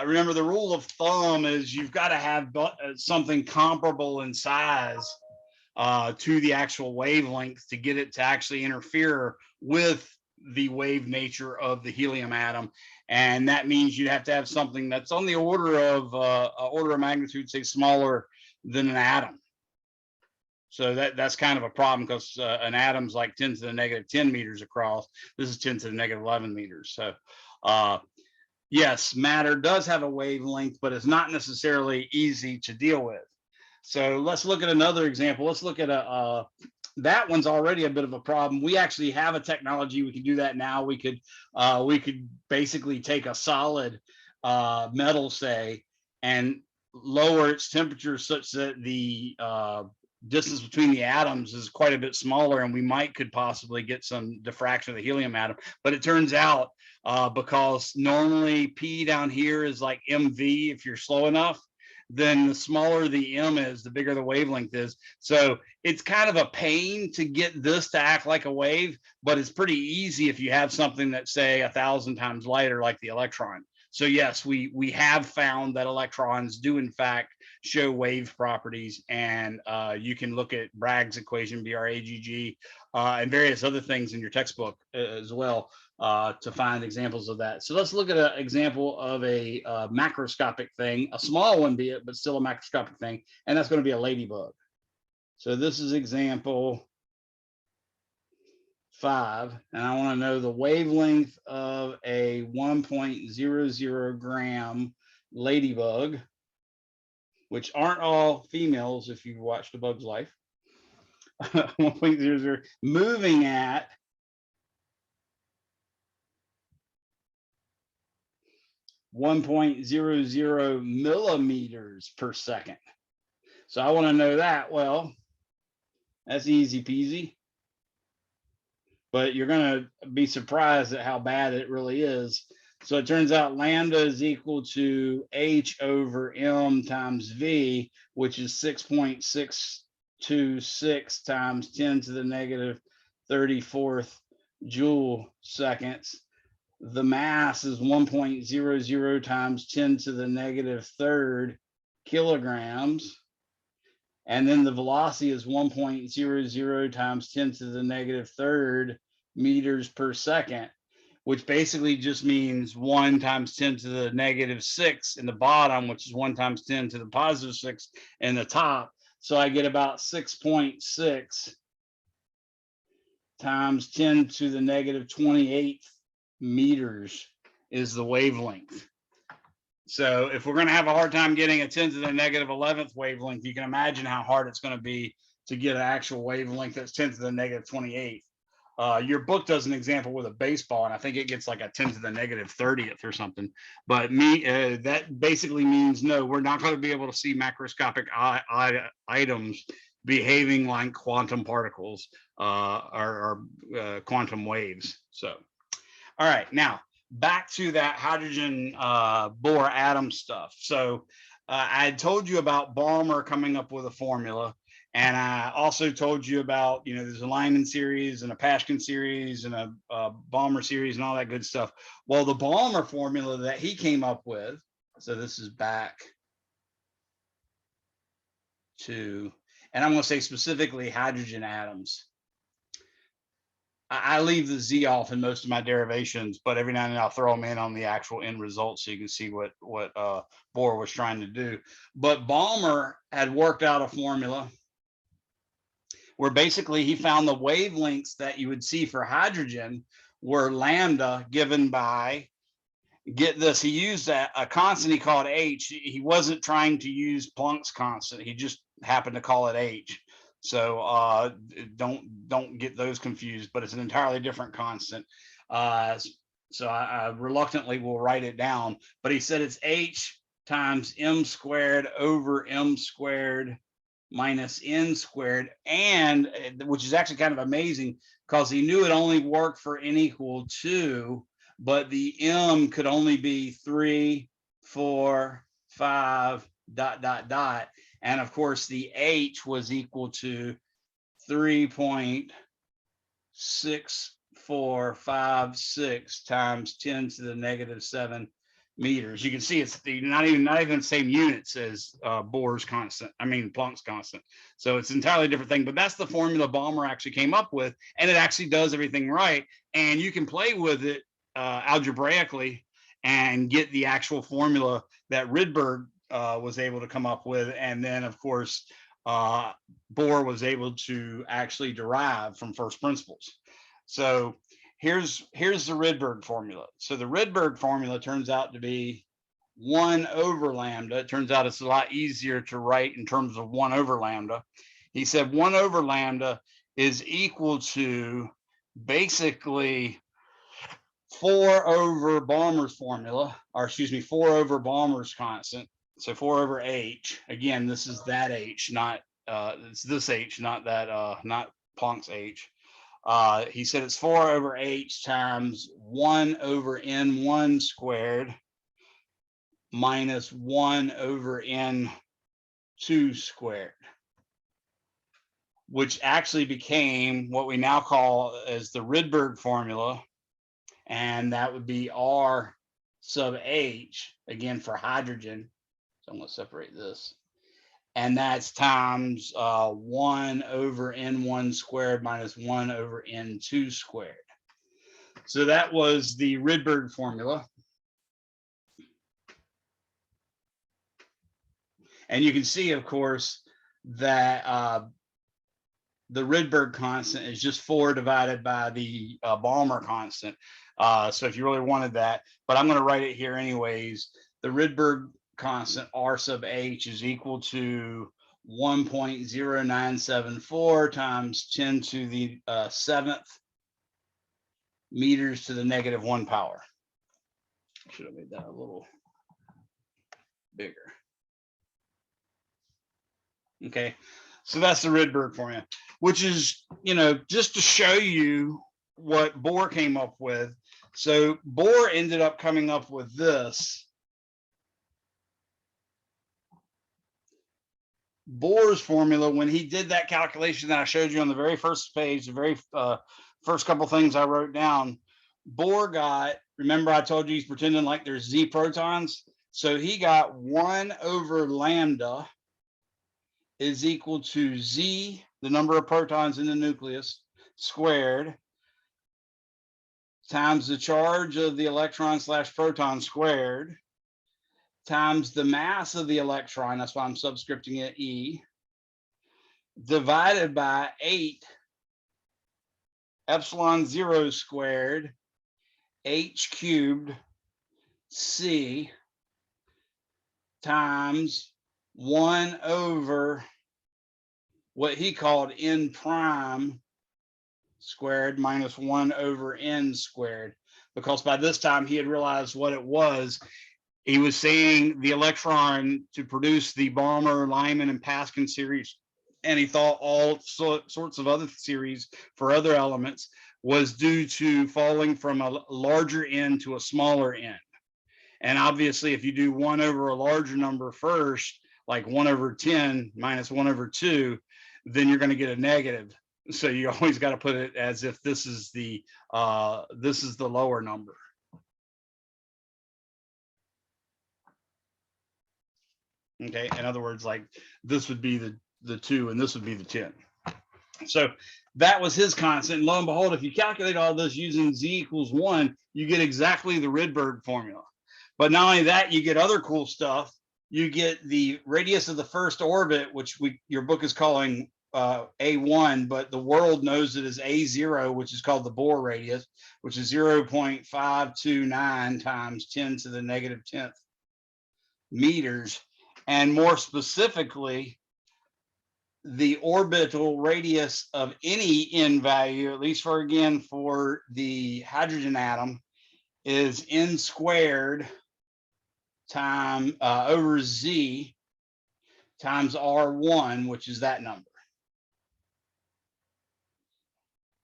remember, the rule of thumb is you've got to have something comparable in size to the actual wavelength to get it to actually interfere with the wave nature of the helium atom. And that means you have to have something that's on the order of magnitude, say, smaller than an atom. So that's kind of a problem, because an atom's like 10 to the negative 10 meters across. This is 10 to the negative 11 meters. So yes, matter does have a wavelength, but it's not necessarily easy to deal with. So let's look at another example. Let's look at that one's already a bit of a problem. We actually have a technology. We can do that now. We could basically take a solid metal, say, and lower its temperature such that the distance between the atoms is quite a bit smaller, and we could possibly get some diffraction of the helium atom. But it turns out because normally P down here is like MV if you're slow enough, then the smaller the M is, the bigger the wavelength is. So it's kind of a pain to get this to act like a wave, but it's pretty easy if you have something that's, say, 1,000 times lighter, like the electron. So yes, we have found that electrons do in fact show wave properties, and you can look at Bragg's equation, BRAGG, and various other things in your textbook as well to find examples of that. So let's look at an example of a macroscopic thing, a small one be it, but still a macroscopic thing, and that's going to be a ladybug. So this is example 5, and I want to know the wavelength of a 1.00 gram ladybug, which aren't all females if you've watched A Bug's Life. 1.00 moving at 1.00 millimeters per second. So I want to know that. Well, that's easy peasy. But you're going to be surprised at how bad it really is. So it turns out lambda is equal to h over m times v, which is 6.626 times 10 to the negative 34th joule seconds. The mass is 1.00 times 10 to the negative 3rd kilograms. And then the velocity is 1.00 times 10 to the negative 3rd meters per second, which basically just means 1 times 10 to the negative 6 in the bottom, which is 1 times 10 to the positive 6 in the top. So I get about 6.6 times 10 to the negative 28th meters is the wavelength. So if we're going to have a hard time getting a 10 to the negative 11th wavelength, you can imagine how hard it's going to be to get an actual wavelength that's 10 to the negative 28th. Your book does an example with a baseball, and I think it gets like a 10 to the negative 30th or something. But that basically means no, we're not going to be able to see macroscopic items behaving like quantum particles or quantum waves. So, all right, now back to that hydrogen Bohr atom stuff. So I had told you about Balmer coming up with a formula. And I also told you about, there's a Lyman series and a Paschke series and a Balmer series and all that good stuff. Well, the Balmer formula that he came up with, so this is back to, and I'm going to say specifically hydrogen atoms. I leave the Z off in most of my derivations, but every now and then I'll throw them in on the actual end result so you can see what Bohr was trying to do. But Balmer had worked out a formula where basically he found the wavelengths that you would see for hydrogen were lambda given by, get this, he used a constant he called H. He wasn't trying to use Planck's constant. He just happened to call it H. So don't get those confused, but it's an entirely different constant. So I reluctantly will write it down, but he said it's H times m squared over m squared minus n squared, and which is actually kind of amazing because he knew it only worked for n equal 2, but the m could only be 3, 4, 5, ... And of course the h was equal to 3.6456 times 10 to the negative 7 meters. You can see it's not even the same units as Bohr's constant. I mean Planck's constant. So it's an entirely different thing. But that's the formula Balmer actually came up with, and it actually does everything right. And you can play with it algebraically and get the actual formula that Rydberg was able to come up with, and then of course Bohr was able to actually derive from first principles. So here's the Rydberg formula. So the Rydberg formula turns out to be 1 over lambda. It turns out it's a lot easier to write in terms of 1 over lambda. He said 1 over lambda is equal to basically 4 over Balmer's formula, or excuse me, 4 over Balmer's constant. So 4 over h. Again, this is that h, not it's this H, not that, not Planck's H. He said it's 4 over H times 1 over N1 squared minus 1 over N2 squared, which actually became what we now call as the Rydberg formula. And that would be R sub H, again for hydrogen. So I'm going to separate this. And that's times 1 over N1 squared minus 1 over N2 squared. So that was the Rydberg formula. And you can see, of course, that the Rydberg constant is just 4 divided by the Balmer constant. So if you really wanted that, but I'm going to write it here anyways. The Rydberg constant R sub H is equal to 1.0974 times 10 to the 7th meters to the -1 power. Should have made that a little bigger. Okay, so that's the Rydberg formula, which is, you know, just to show you what Bohr came up with. So Bohr ended up coming up with this. Bohr's formula, when he did that calculation that I showed you on the very first page, the very first couple things I wrote down, Bohr got, remember I told you he's pretending like there's Z protons? So he got 1 over lambda is equal to Z, the number of protons in the nucleus, squared, times the charge of the electron / proton squared, times the mass of the electron, that's why I'm subscripting it E, divided by 8 epsilon 0 squared H cubed C times 1 over what he called N prime squared minus 1 over N squared, because by this time he had realized what it was. He was saying the electron to produce the Balmer, Lyman, and Paskin series, and he thought all sorts of other series for other elements was due to falling from a larger N to a smaller N. And obviously, if you do 1 over a larger number first, like 1 over 10 minus 1 over 2, then you're going to get a negative. So you always got to put it as if this is the lower number. Okay, in other words, like this would be the 2 and this would be the 10. So that was his constant. And lo and behold, if you calculate all this using Z equals 1, you get exactly the Rydberg formula. But not only that, you get other cool stuff. You get the radius of the first orbit, which your book is calling A1, but the world knows it as A0, which is called the Bohr radius, which is 0.529 times 10 to the -10th meters. And more specifically, the orbital radius of any N value, at least for the hydrogen atom, is N squared time over Z times R1, which is that number.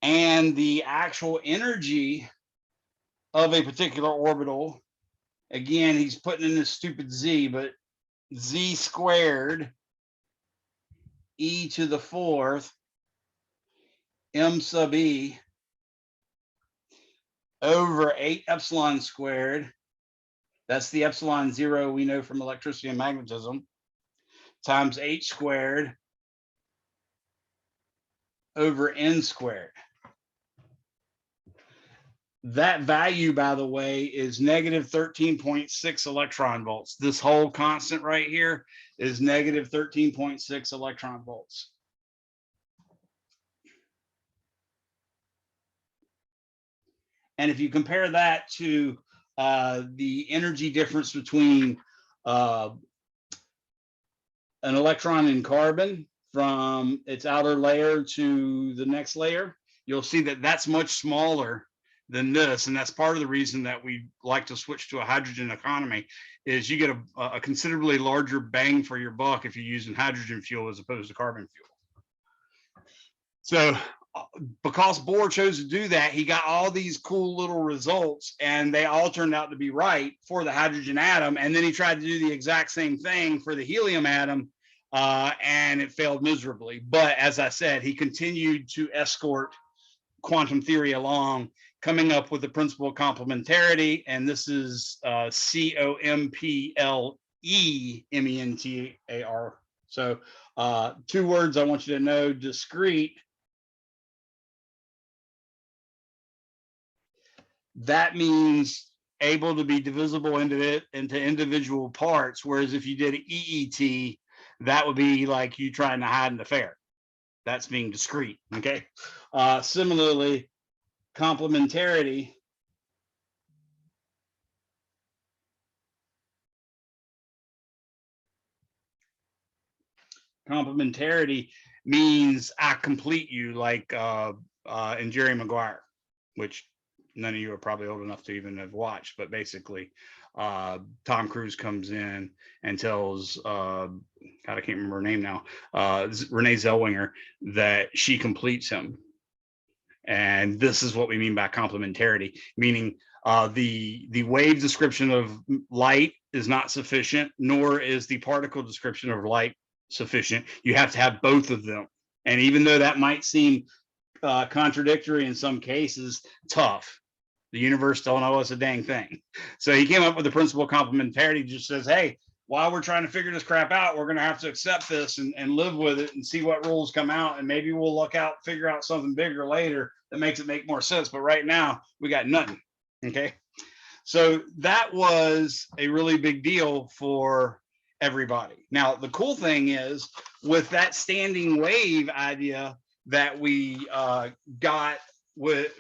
And the actual energy of a particular orbital, again, he's putting in this stupid Z, but Z squared E to the 4th M sub E over 8 epsilon squared. That's the epsilon 0 we know from electricity and magnetism, times H squared over N squared. That value, by the way, is -13.6 electron volts. This whole constant right here is -13.6 electron volts. And if you compare that to the energy difference between an electron in carbon from its outer layer to the next layer, you'll see that that's much smaller than this. And that's part of the reason that we like to switch to a hydrogen economy, is you get a considerably larger bang for your buck if you're using hydrogen fuel as opposed to carbon fuel. So because Bohr chose to do that, he got all these cool little results, and they all turned out to be right for the hydrogen atom. And then he tried to do the exact same thing for the helium atom, and it failed miserably. But as I said, he continued to escort quantum theory along, coming up with the principle of complementarity. And this is COMPLEMENTAR. So 2 words I want you to know: discrete. That means able to be divisible into individual parts. Whereas if you did EET, that would be like you trying to hide an affair. That's being discrete. Okay. Similarly, complementarity. Complementarity means I complete you, like in Jerry Maguire, which none of you are probably old enough to even have watched, but basically Tom Cruise comes in and tells God, I can't remember her name now, Renee Zellweger, that she completes him. And this is what we mean by complementarity, meaning the wave description of light is not sufficient, nor is the particle description of light sufficient. You have to have both of them. And even though that might seem contradictory in some cases, tough. The universe don't owe us a dang thing. So he came up with the principle of complementarity. Just says, hey, while we're trying to figure this crap out, we're going to have to accept this and live with it and see what rules come out. And maybe we'll figure out something bigger later that makes it make more sense. But right now we got nothing. Okay. So that was a really big deal for everybody. Now, the cool thing is, with that standing wave idea that we got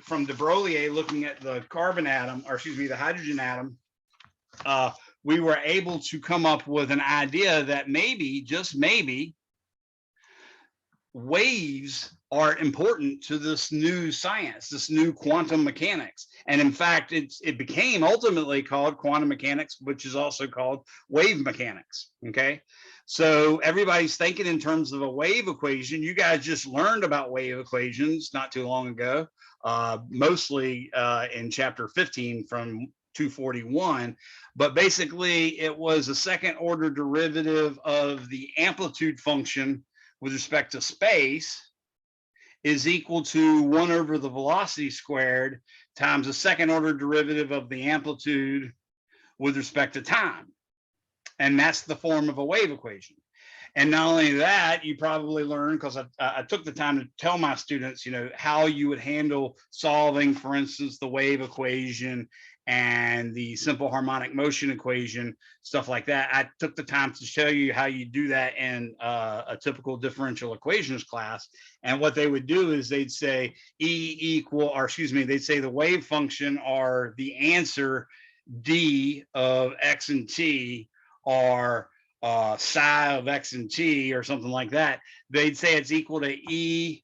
from de Broglie, looking at the carbon atom, or excuse me, the hydrogen atom, we were able to come up with an idea that maybe, just maybe, waves are important to this new science, this new quantum mechanics. And in fact, it became ultimately called quantum mechanics, which is also called wave mechanics. Okay. So everybody's thinking in terms of a wave equation. You guys just learned about wave equations not too long ago, mostly in chapter 15 from 241. But basically, it was a second order derivative of the amplitude function with respect to space is equal to 1 over the velocity squared times the second order derivative of the amplitude with respect to time. And that's the form of a wave equation. And not only that, you probably learned, because I took the time to tell my students, you know, how you would handle solving, for instance, the wave equation and the simple harmonic motion equation, stuff like that. I took the time to show you how you do that in a typical differential equations class. And what they would do is they'd say they'd say the wave function, or the answer d of x and t, or psi of x and t, or something like that. They'd say it's equal to e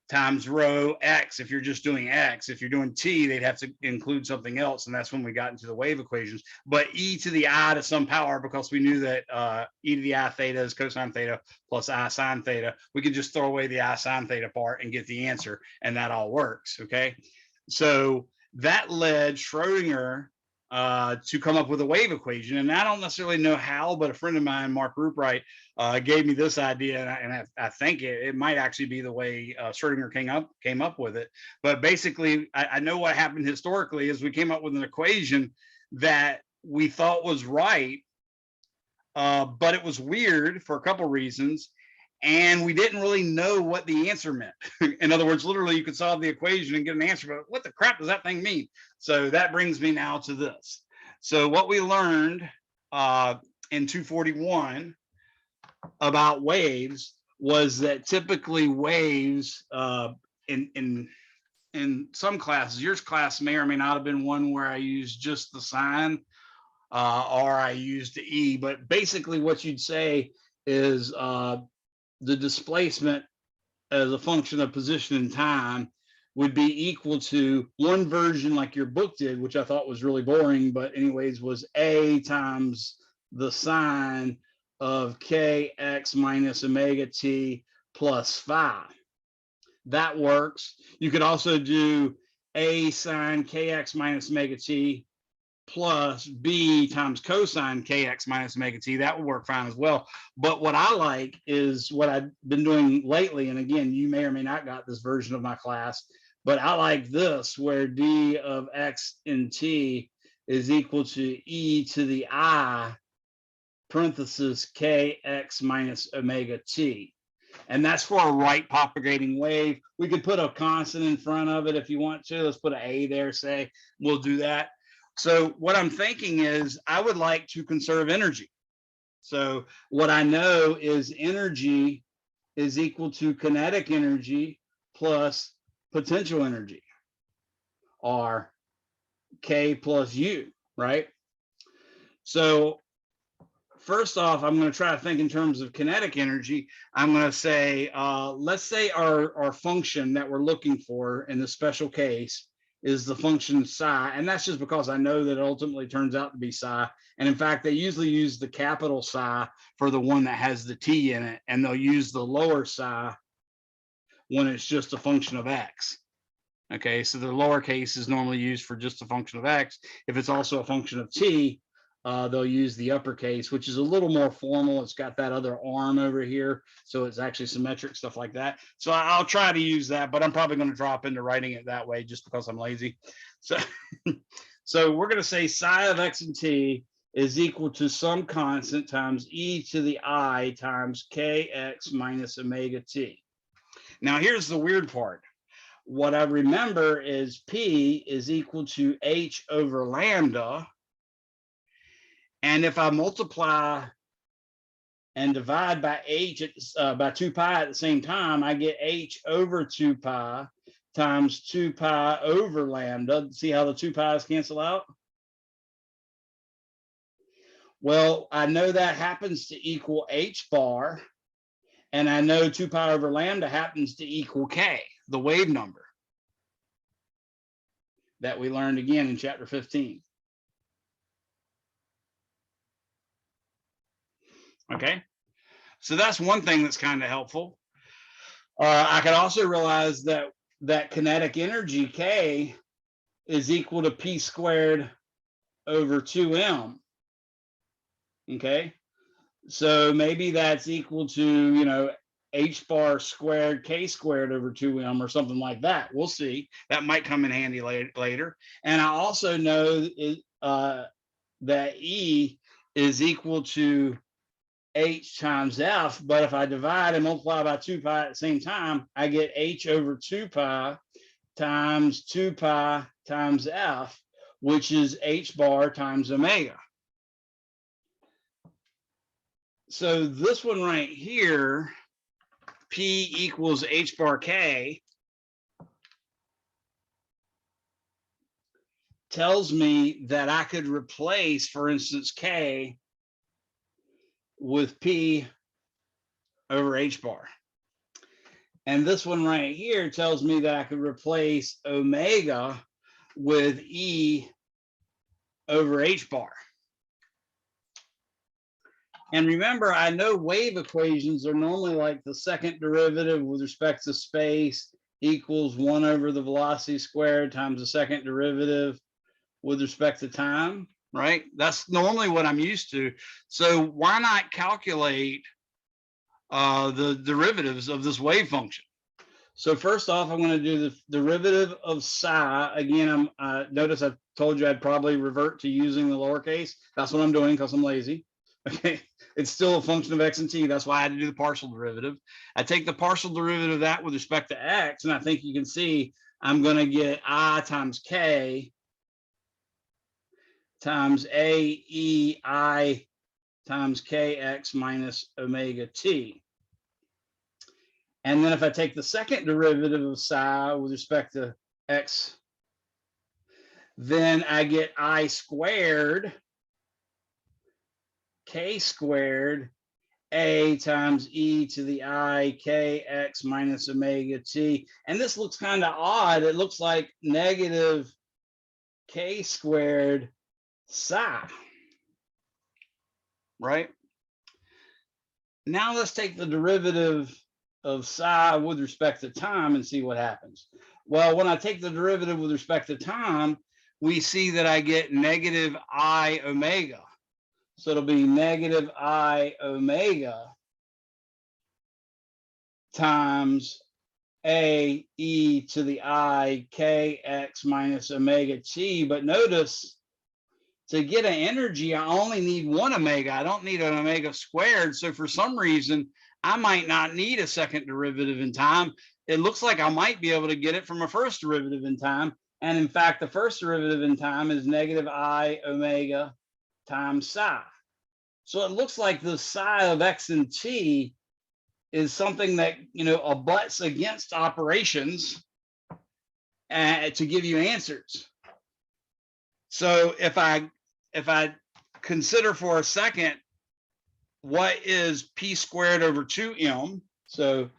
times rho x if you're just doing x. If you're doing t, they'd have to include something else, and that's when we got into the wave equations. But e to the I to some power, because we knew that e to the I theta is cosine theta plus I sine theta. We could just throw away the I sine theta part and get the answer, and that all works. Okay, so that led Schrodinger to come up with a wave equation. And I don't necessarily know how, but a friend of mine, Mark Ruprecht, gave me this idea, and I think it might actually be the way Schrodinger came up with it. But basically, I know what happened historically is we came up with an equation that we thought was right, but it was weird for a couple reasons, and we didn't really know what the answer meant. In other words, literally, you could solve the equation and get an answer, but what the crap does that thing mean? So that brings me now to this. So what we learned in 241 about waves was that typically waves in some classes, your class may or may not have been one where I used just the sign or I used the E, but basically what you'd say is the displacement as a function of position and time would be equal to one version like your book did, which I thought was really boring, but anyways, was A times the sine of kx minus omega t plus phi. That works. You could also do A sine kx minus omega t plus B times cosine kx minus omega t. That would work fine as well. But what I like is what I've been doing lately. And again, you may or may not got this version of my class, but I like this where d of x in t is equal to e to the I parenthesis kx minus omega t. And that's for a right propagating wave. We could put a constant in front of it if you want to. Let's put an A there, say. We'll do that. So what I'm thinking is I would like to conserve energy. So what I know is energy is equal to kinetic energy plus potential energy, or K plus U, right? So first off, I'm going to try to think in terms of kinetic energy. I'm going to say, let's say our function that we're looking for in this special case is the function psi, and that's just because I know that it ultimately turns out to be psi. And in fact, they usually use the capital psi for the one that has the t in it, and they'll use the lower psi when it's just a function of x. Okay, so the lowercase is normally used for just a function of x. If it's also a function of t, they'll use the uppercase, which is a little more formal. It's got that other arm over here, so it's actually symmetric, stuff like that. So I'll try to use that, but I'm probably going to drop into writing it that way just because I'm lazy. So, so we're going to say psi of x and t is equal to some constant times e to the I times kx minus omega t. Now here's the weird part. What I remember is P is equal to h over lambda. And if I multiply and divide by h by 2 pi at the same time, I get h over 2 pi times 2 pi over lambda. See how the 2 pi's cancel out? Well, I know that happens to equal h bar, and I know 2 pi over lambda happens to equal k, the wave number that we learned again in chapter 15. Okay, so that's one thing that's kind of helpful. I could also realize that kinetic energy K is equal to P squared over 2m. Okay, so maybe that's equal to, h bar squared K squared over 2m or something like that. We'll see. That might come in handy later. And I also know that E is equal to h times f, but if I divide and multiply by 2 pi at the same time, I get h over 2 pi times 2 pi times f, which is h bar times omega. So this one right here, P equals h bar k, tells me that I could replace, for instance, K with P over h bar. And this one right here tells me that I could replace omega with E over h bar. And remember, I know wave equations are normally like the second derivative with respect to space equals 1 over the velocity squared times the second derivative with respect to time, right? That's normally what I'm used to. So why not calculate the derivatives of this wave function? So first off, I'm going to do the derivative of psi. Again, notice I told you I'd probably revert to using the lowercase. That's what I'm doing because I'm lazy. Okay, it's still a function of x and t. That's why I had to do the partial derivative. I take the partial derivative of that with respect to x, and I think you can see I'm going to get I times k times a e I times kx minus omega t. And then if I take the second derivative of psi with respect to x, then I get I squared k squared A times e to the I kx minus omega t. And this looks kind of odd. It looks like negative k squared psi, right? Now let's take the derivative of psi with respect to time and see what happens. Well, when I take the derivative with respect to time, we see that I get negative I omega. So it'll be negative I omega times a e to the I kx minus omega t. But notice, to get an energy, I only need one omega. I don't need an omega squared. So for some reason, I might not need a second derivative in time. It looks like I might be able to get it from a first derivative in time. And in fact, the first derivative in time is negative I omega times psi. So it looks like the psi of x and t is something that, you know, abuts against operations to give you answers. So if I consider for a second, what is p squared over 2m? So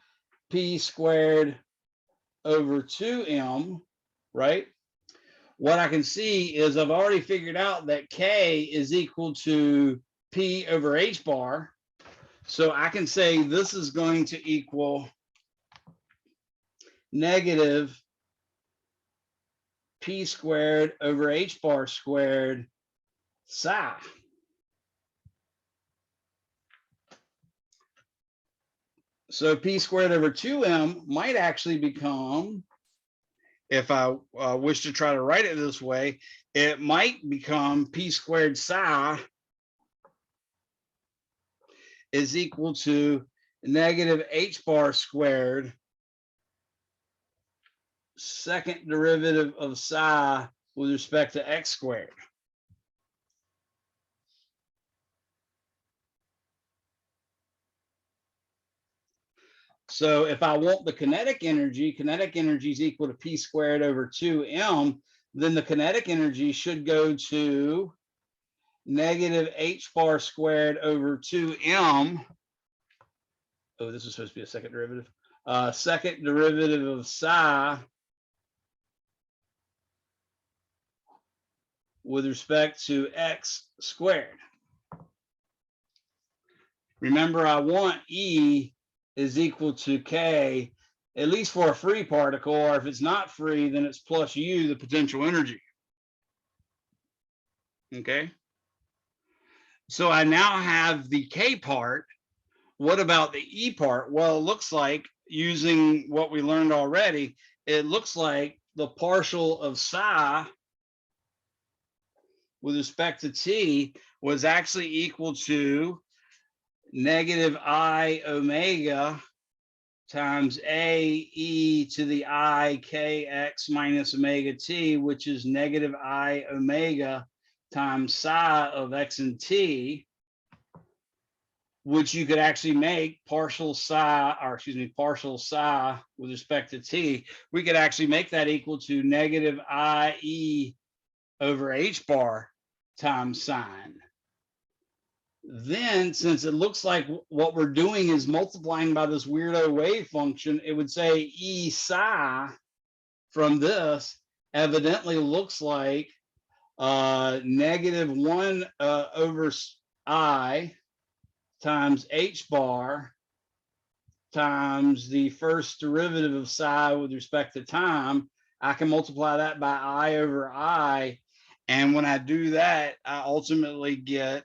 p squared over 2m, right? What I can see is I've already figured out that k is equal to p over h bar. So I can say this is going to equal negative p squared over h bar squared psi. So p squared over 2m might actually become, if I wish to try to write it this way, it might become p squared psi is equal to negative h bar squared second derivative of psi with respect to x squared. So if I want the kinetic energy is equal to p squared over 2m, then the kinetic energy should go to negative h bar squared over 2m. Oh, this is supposed to be a second derivative. Second derivative of psi with respect to x squared. Remember, I want E is equal to K, at least for a free particle, or if it's not free, then it's plus U, the potential energy. Okay. So I now have the K part. What about the E part? Well, it looks like, using what we learned already, it looks like the partial of psi with respect to T was actually equal to negative I omega times a e to the I kx minus omega t, which is negative I omega times psi of x and t, which you could actually make partial psi with respect to t. We could actually make that equal to negative I e over h bar times sine. Then, since it looks like what we're doing is multiplying by this weirdo wave function, it would say E psi from this evidently looks like negative 1 over I times h bar times the first derivative of psi with respect to time. I can multiply that by I over I. And when I do that, I ultimately get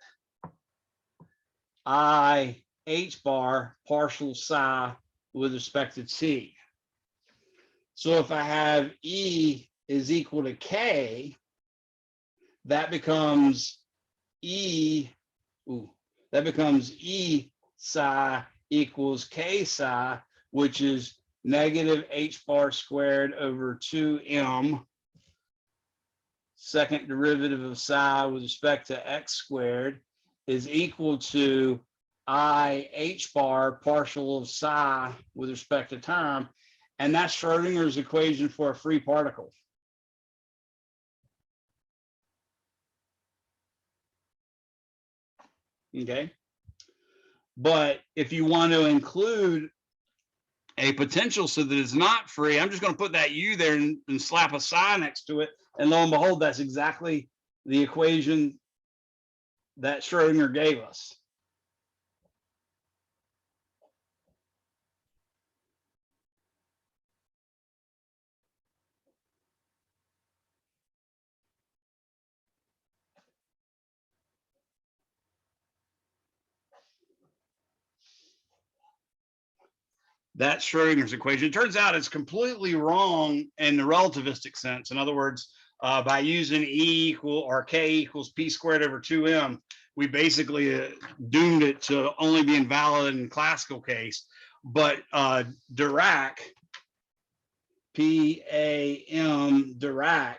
I h bar partial psi with respect to t. So if I have E is equal to K, that becomes E psi equals K psi, which is negative h bar squared over 2m second derivative of psi with respect to x squared is equal to I h bar partial of psi with respect to time. And that's Schrodinger's equation for a free particle. Okay. But if you want to include a potential so that it's not free, I'm just going to put that U there and slap a psi next to it. And lo and behold, that's exactly the equation that Schrodinger gave us. That's Schrodinger's equation. It turns out it's completely wrong in the relativistic sense. In other words, by using E equal or K equals P squared over 2M, we basically doomed it to only being valid in classical case. But Dirac, P-A-M, Dirac,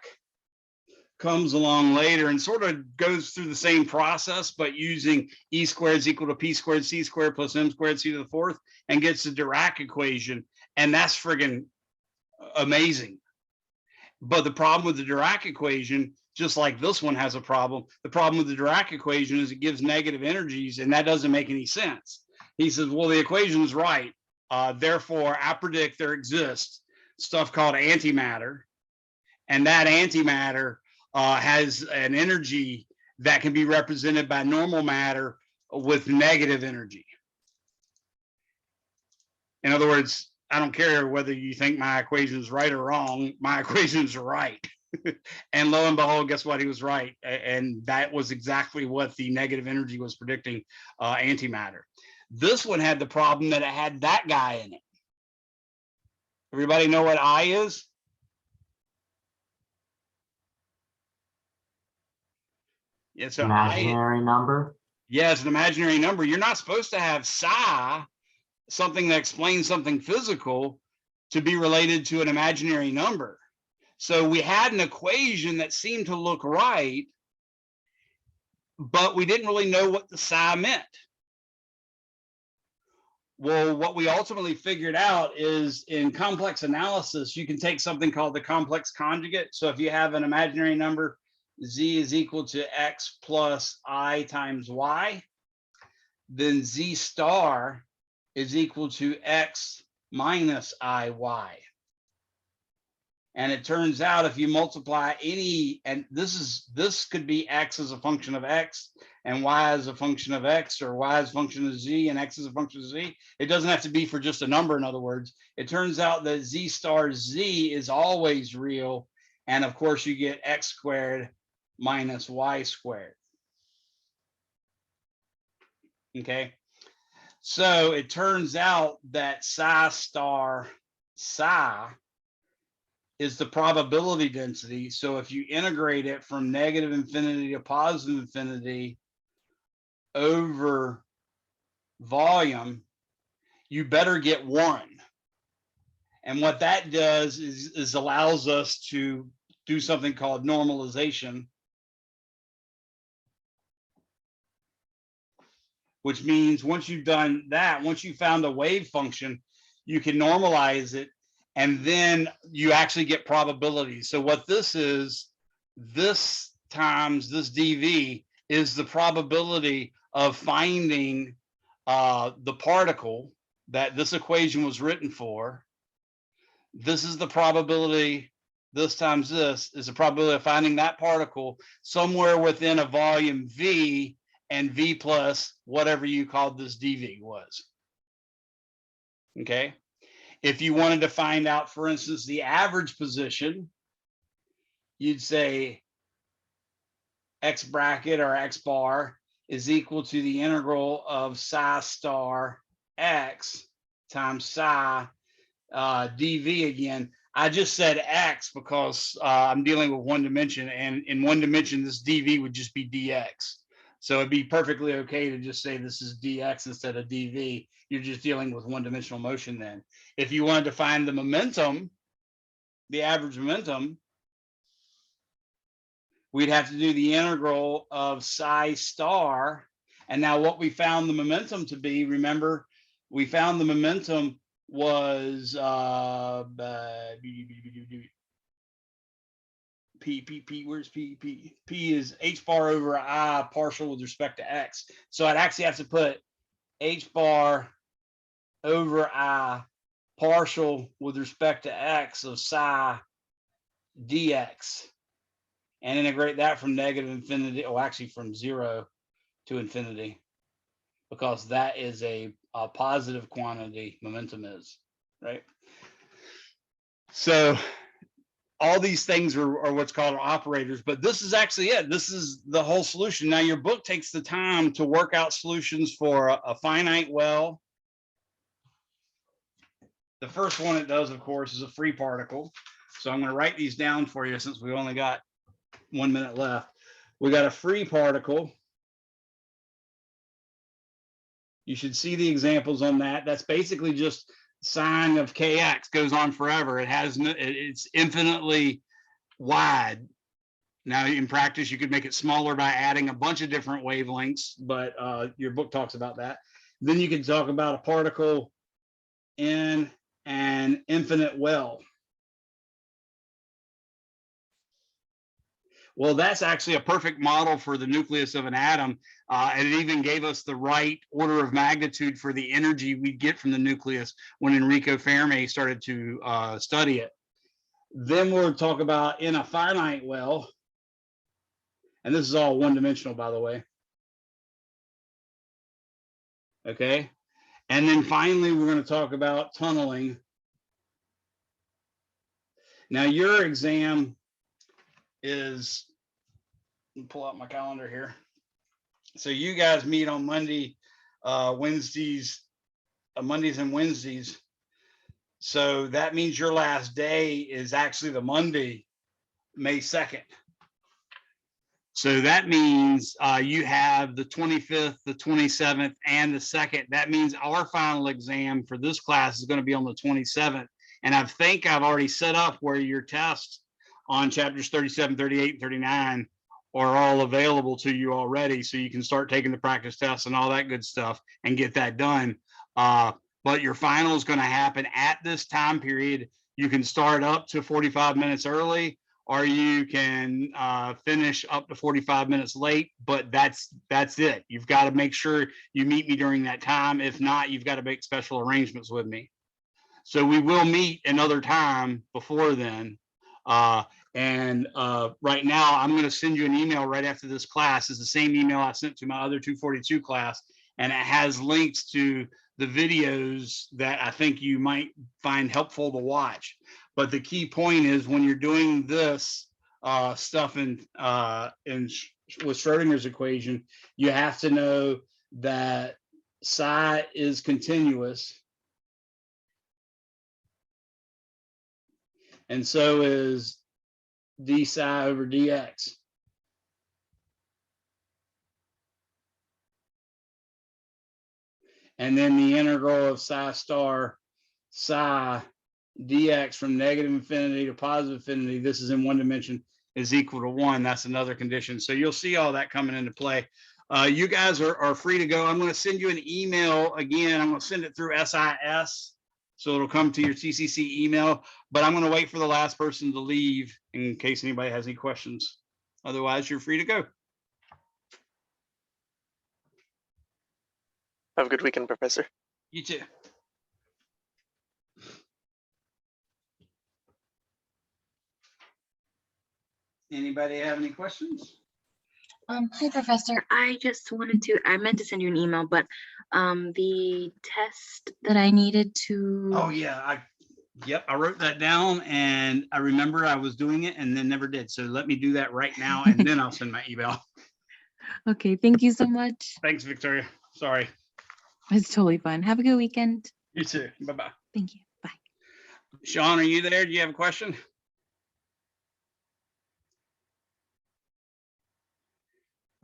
comes along later and sort of goes through the same process, but using E squared is equal to P squared C squared plus M squared C to the fourth, and gets the Dirac equation. And that's friggin' amazing. But the problem with the Dirac equation, just like this one has a problem, the problem with the Dirac equation is it gives negative energies, and that doesn't make any sense. He says, well, the equation is right. Therefore, I predict there exists stuff called antimatter, and that antimatter has an energy that can be represented by normal matter with negative energy. In other words, I don't care whether you think my equation is right or wrong, my equations are right. And lo and behold, guess what? He was right. And that was exactly what the negative energy was predicting, antimatter. This one had the problem that it had that guy in it. Everybody know what I is? It's an Imaginary number. Yeah, it's an imaginary number. You're not supposed to have psi, something that explains something physical, to be related to an imaginary number. So we had an equation that seemed to look right, but we didn't really know what the psi meant. Well, what we ultimately figured out is in complex analysis, you can take something called the complex conjugate. So if you have an imaginary number, z is equal to x plus I times y, then z star is equal to x minus iy. And it turns out if you multiply any, and this could be x as a function of x and y as a function of x, or y as a function of z and x as a function of z. It doesn't have to be for just a number. In other words, it turns out that z star z is always real. And of course you get x squared minus y squared. Okay. So it turns out that psi star psi is the probability density. So if you integrate it from negative infinity to positive infinity over volume, you better get 1. And what that does is allows us to do something called normalization, which means once you've done that, once you found a wave function, you can normalize it, and then you actually get probabilities. So what this is, this times this dV is the probability of finding the particle that this equation was written for. This is the probability, this times this is the probability of finding that particle somewhere within a volume V, and V plus whatever you called this dV was. Okay. If you wanted to find out, for instance, the average position, you'd say x bracket or x bar is equal to the integral of psi star x times psi dV again. I just said x because I'm dealing with one dimension, and in one dimension, this dV would just be dx. So it'd be perfectly okay to just say this is dx instead of dV. You're just dealing with one-dimensional motion then. If you wanted to find the momentum, the average momentum, we'd have to do the integral of psi star. And now what we found the momentum to be, remember, we found the momentum was where's P is h bar over I partial with respect to x. So I'd actually have to put h bar over I partial with respect to x of psi dx, and integrate that from negative infinity, or actually from 0 to infinity, because that is a positive quantity, momentum is, right? So all these things are what's called operators, but this is actually it. This is the whole solution. Now your book takes the time to work out solutions for a finite well. The first one it does, of course, is a free particle. So I'm going to write these down for you since we only got 1 minute left. We got a free particle. You should see the examples on that. That's basically just sine of kx goes on forever. It has no, it's infinitely wide. Now in practice, you could make it smaller by adding a bunch of different wavelengths, but your book talks about that. Then you can talk about a particle in an infinite well. Well, that's actually a perfect model for the nucleus of an atom. And it even gave us the right order of magnitude for the energy we get from the nucleus when Enrico Fermi started to study it. Then we'll talk about in a finite well, and this is all one-dimensional, by the way. Okay. And then finally, we're going to talk about tunneling. Now, your exam is, let me pull out my calendar here. So you guys meet on Mondays and Wednesdays. So that means your last day is actually the Monday, May 2nd. So that means you have the 25th, the 27th, and the 2nd. That means our final exam for this class is going to be on the 27th. And I think I've already set up where your tests on chapters 37, 38, and 39 are all available to you already. So you can start taking the practice tests and all that good stuff and get that done. But your final is going to happen at this time period. You can start up to 45 minutes early, or you can finish up to 45 minutes late, but that's it. You've got to make sure you meet me during that time. If not, you've got to make special arrangements with me. So we will meet another time before then. Right now, I'm going to send you an email right after this class. It's the same email I sent to my other 242 class, and it has links to the videos that I think you might find helpful to watch. But the key point is when you're doing this stuff with Schrodinger's equation, you have to know that psi is continuous, and so is d psi over dx. And then the integral of psi star psi dx from negative infinity to positive infinity, this is in one dimension, is equal to 1. That's another condition. So you'll see all that coming into play. You guys are free to go. I'm going to send you an email again. I'm going to send it through SIS, so it'll come to your TCC email, but I'm going to wait for the last person to leave in case anybody has any questions. Otherwise, you're free to go. Have a good weekend, Professor. You too. Anybody have any questions? Hi, Professor. I meant to send you an email, but the test that I needed to. Oh yeah, I wrote that down, and I remember I was doing it and then never did. So let me do that right now, and then I'll send my email. Okay, thank you so much. Thanks, Victoria. Sorry. It's totally fine. Have a good weekend. You too. Bye-bye. Thank you. Bye. Sean, are you there? Do you have a question?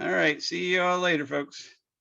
All right. See you all later, folks.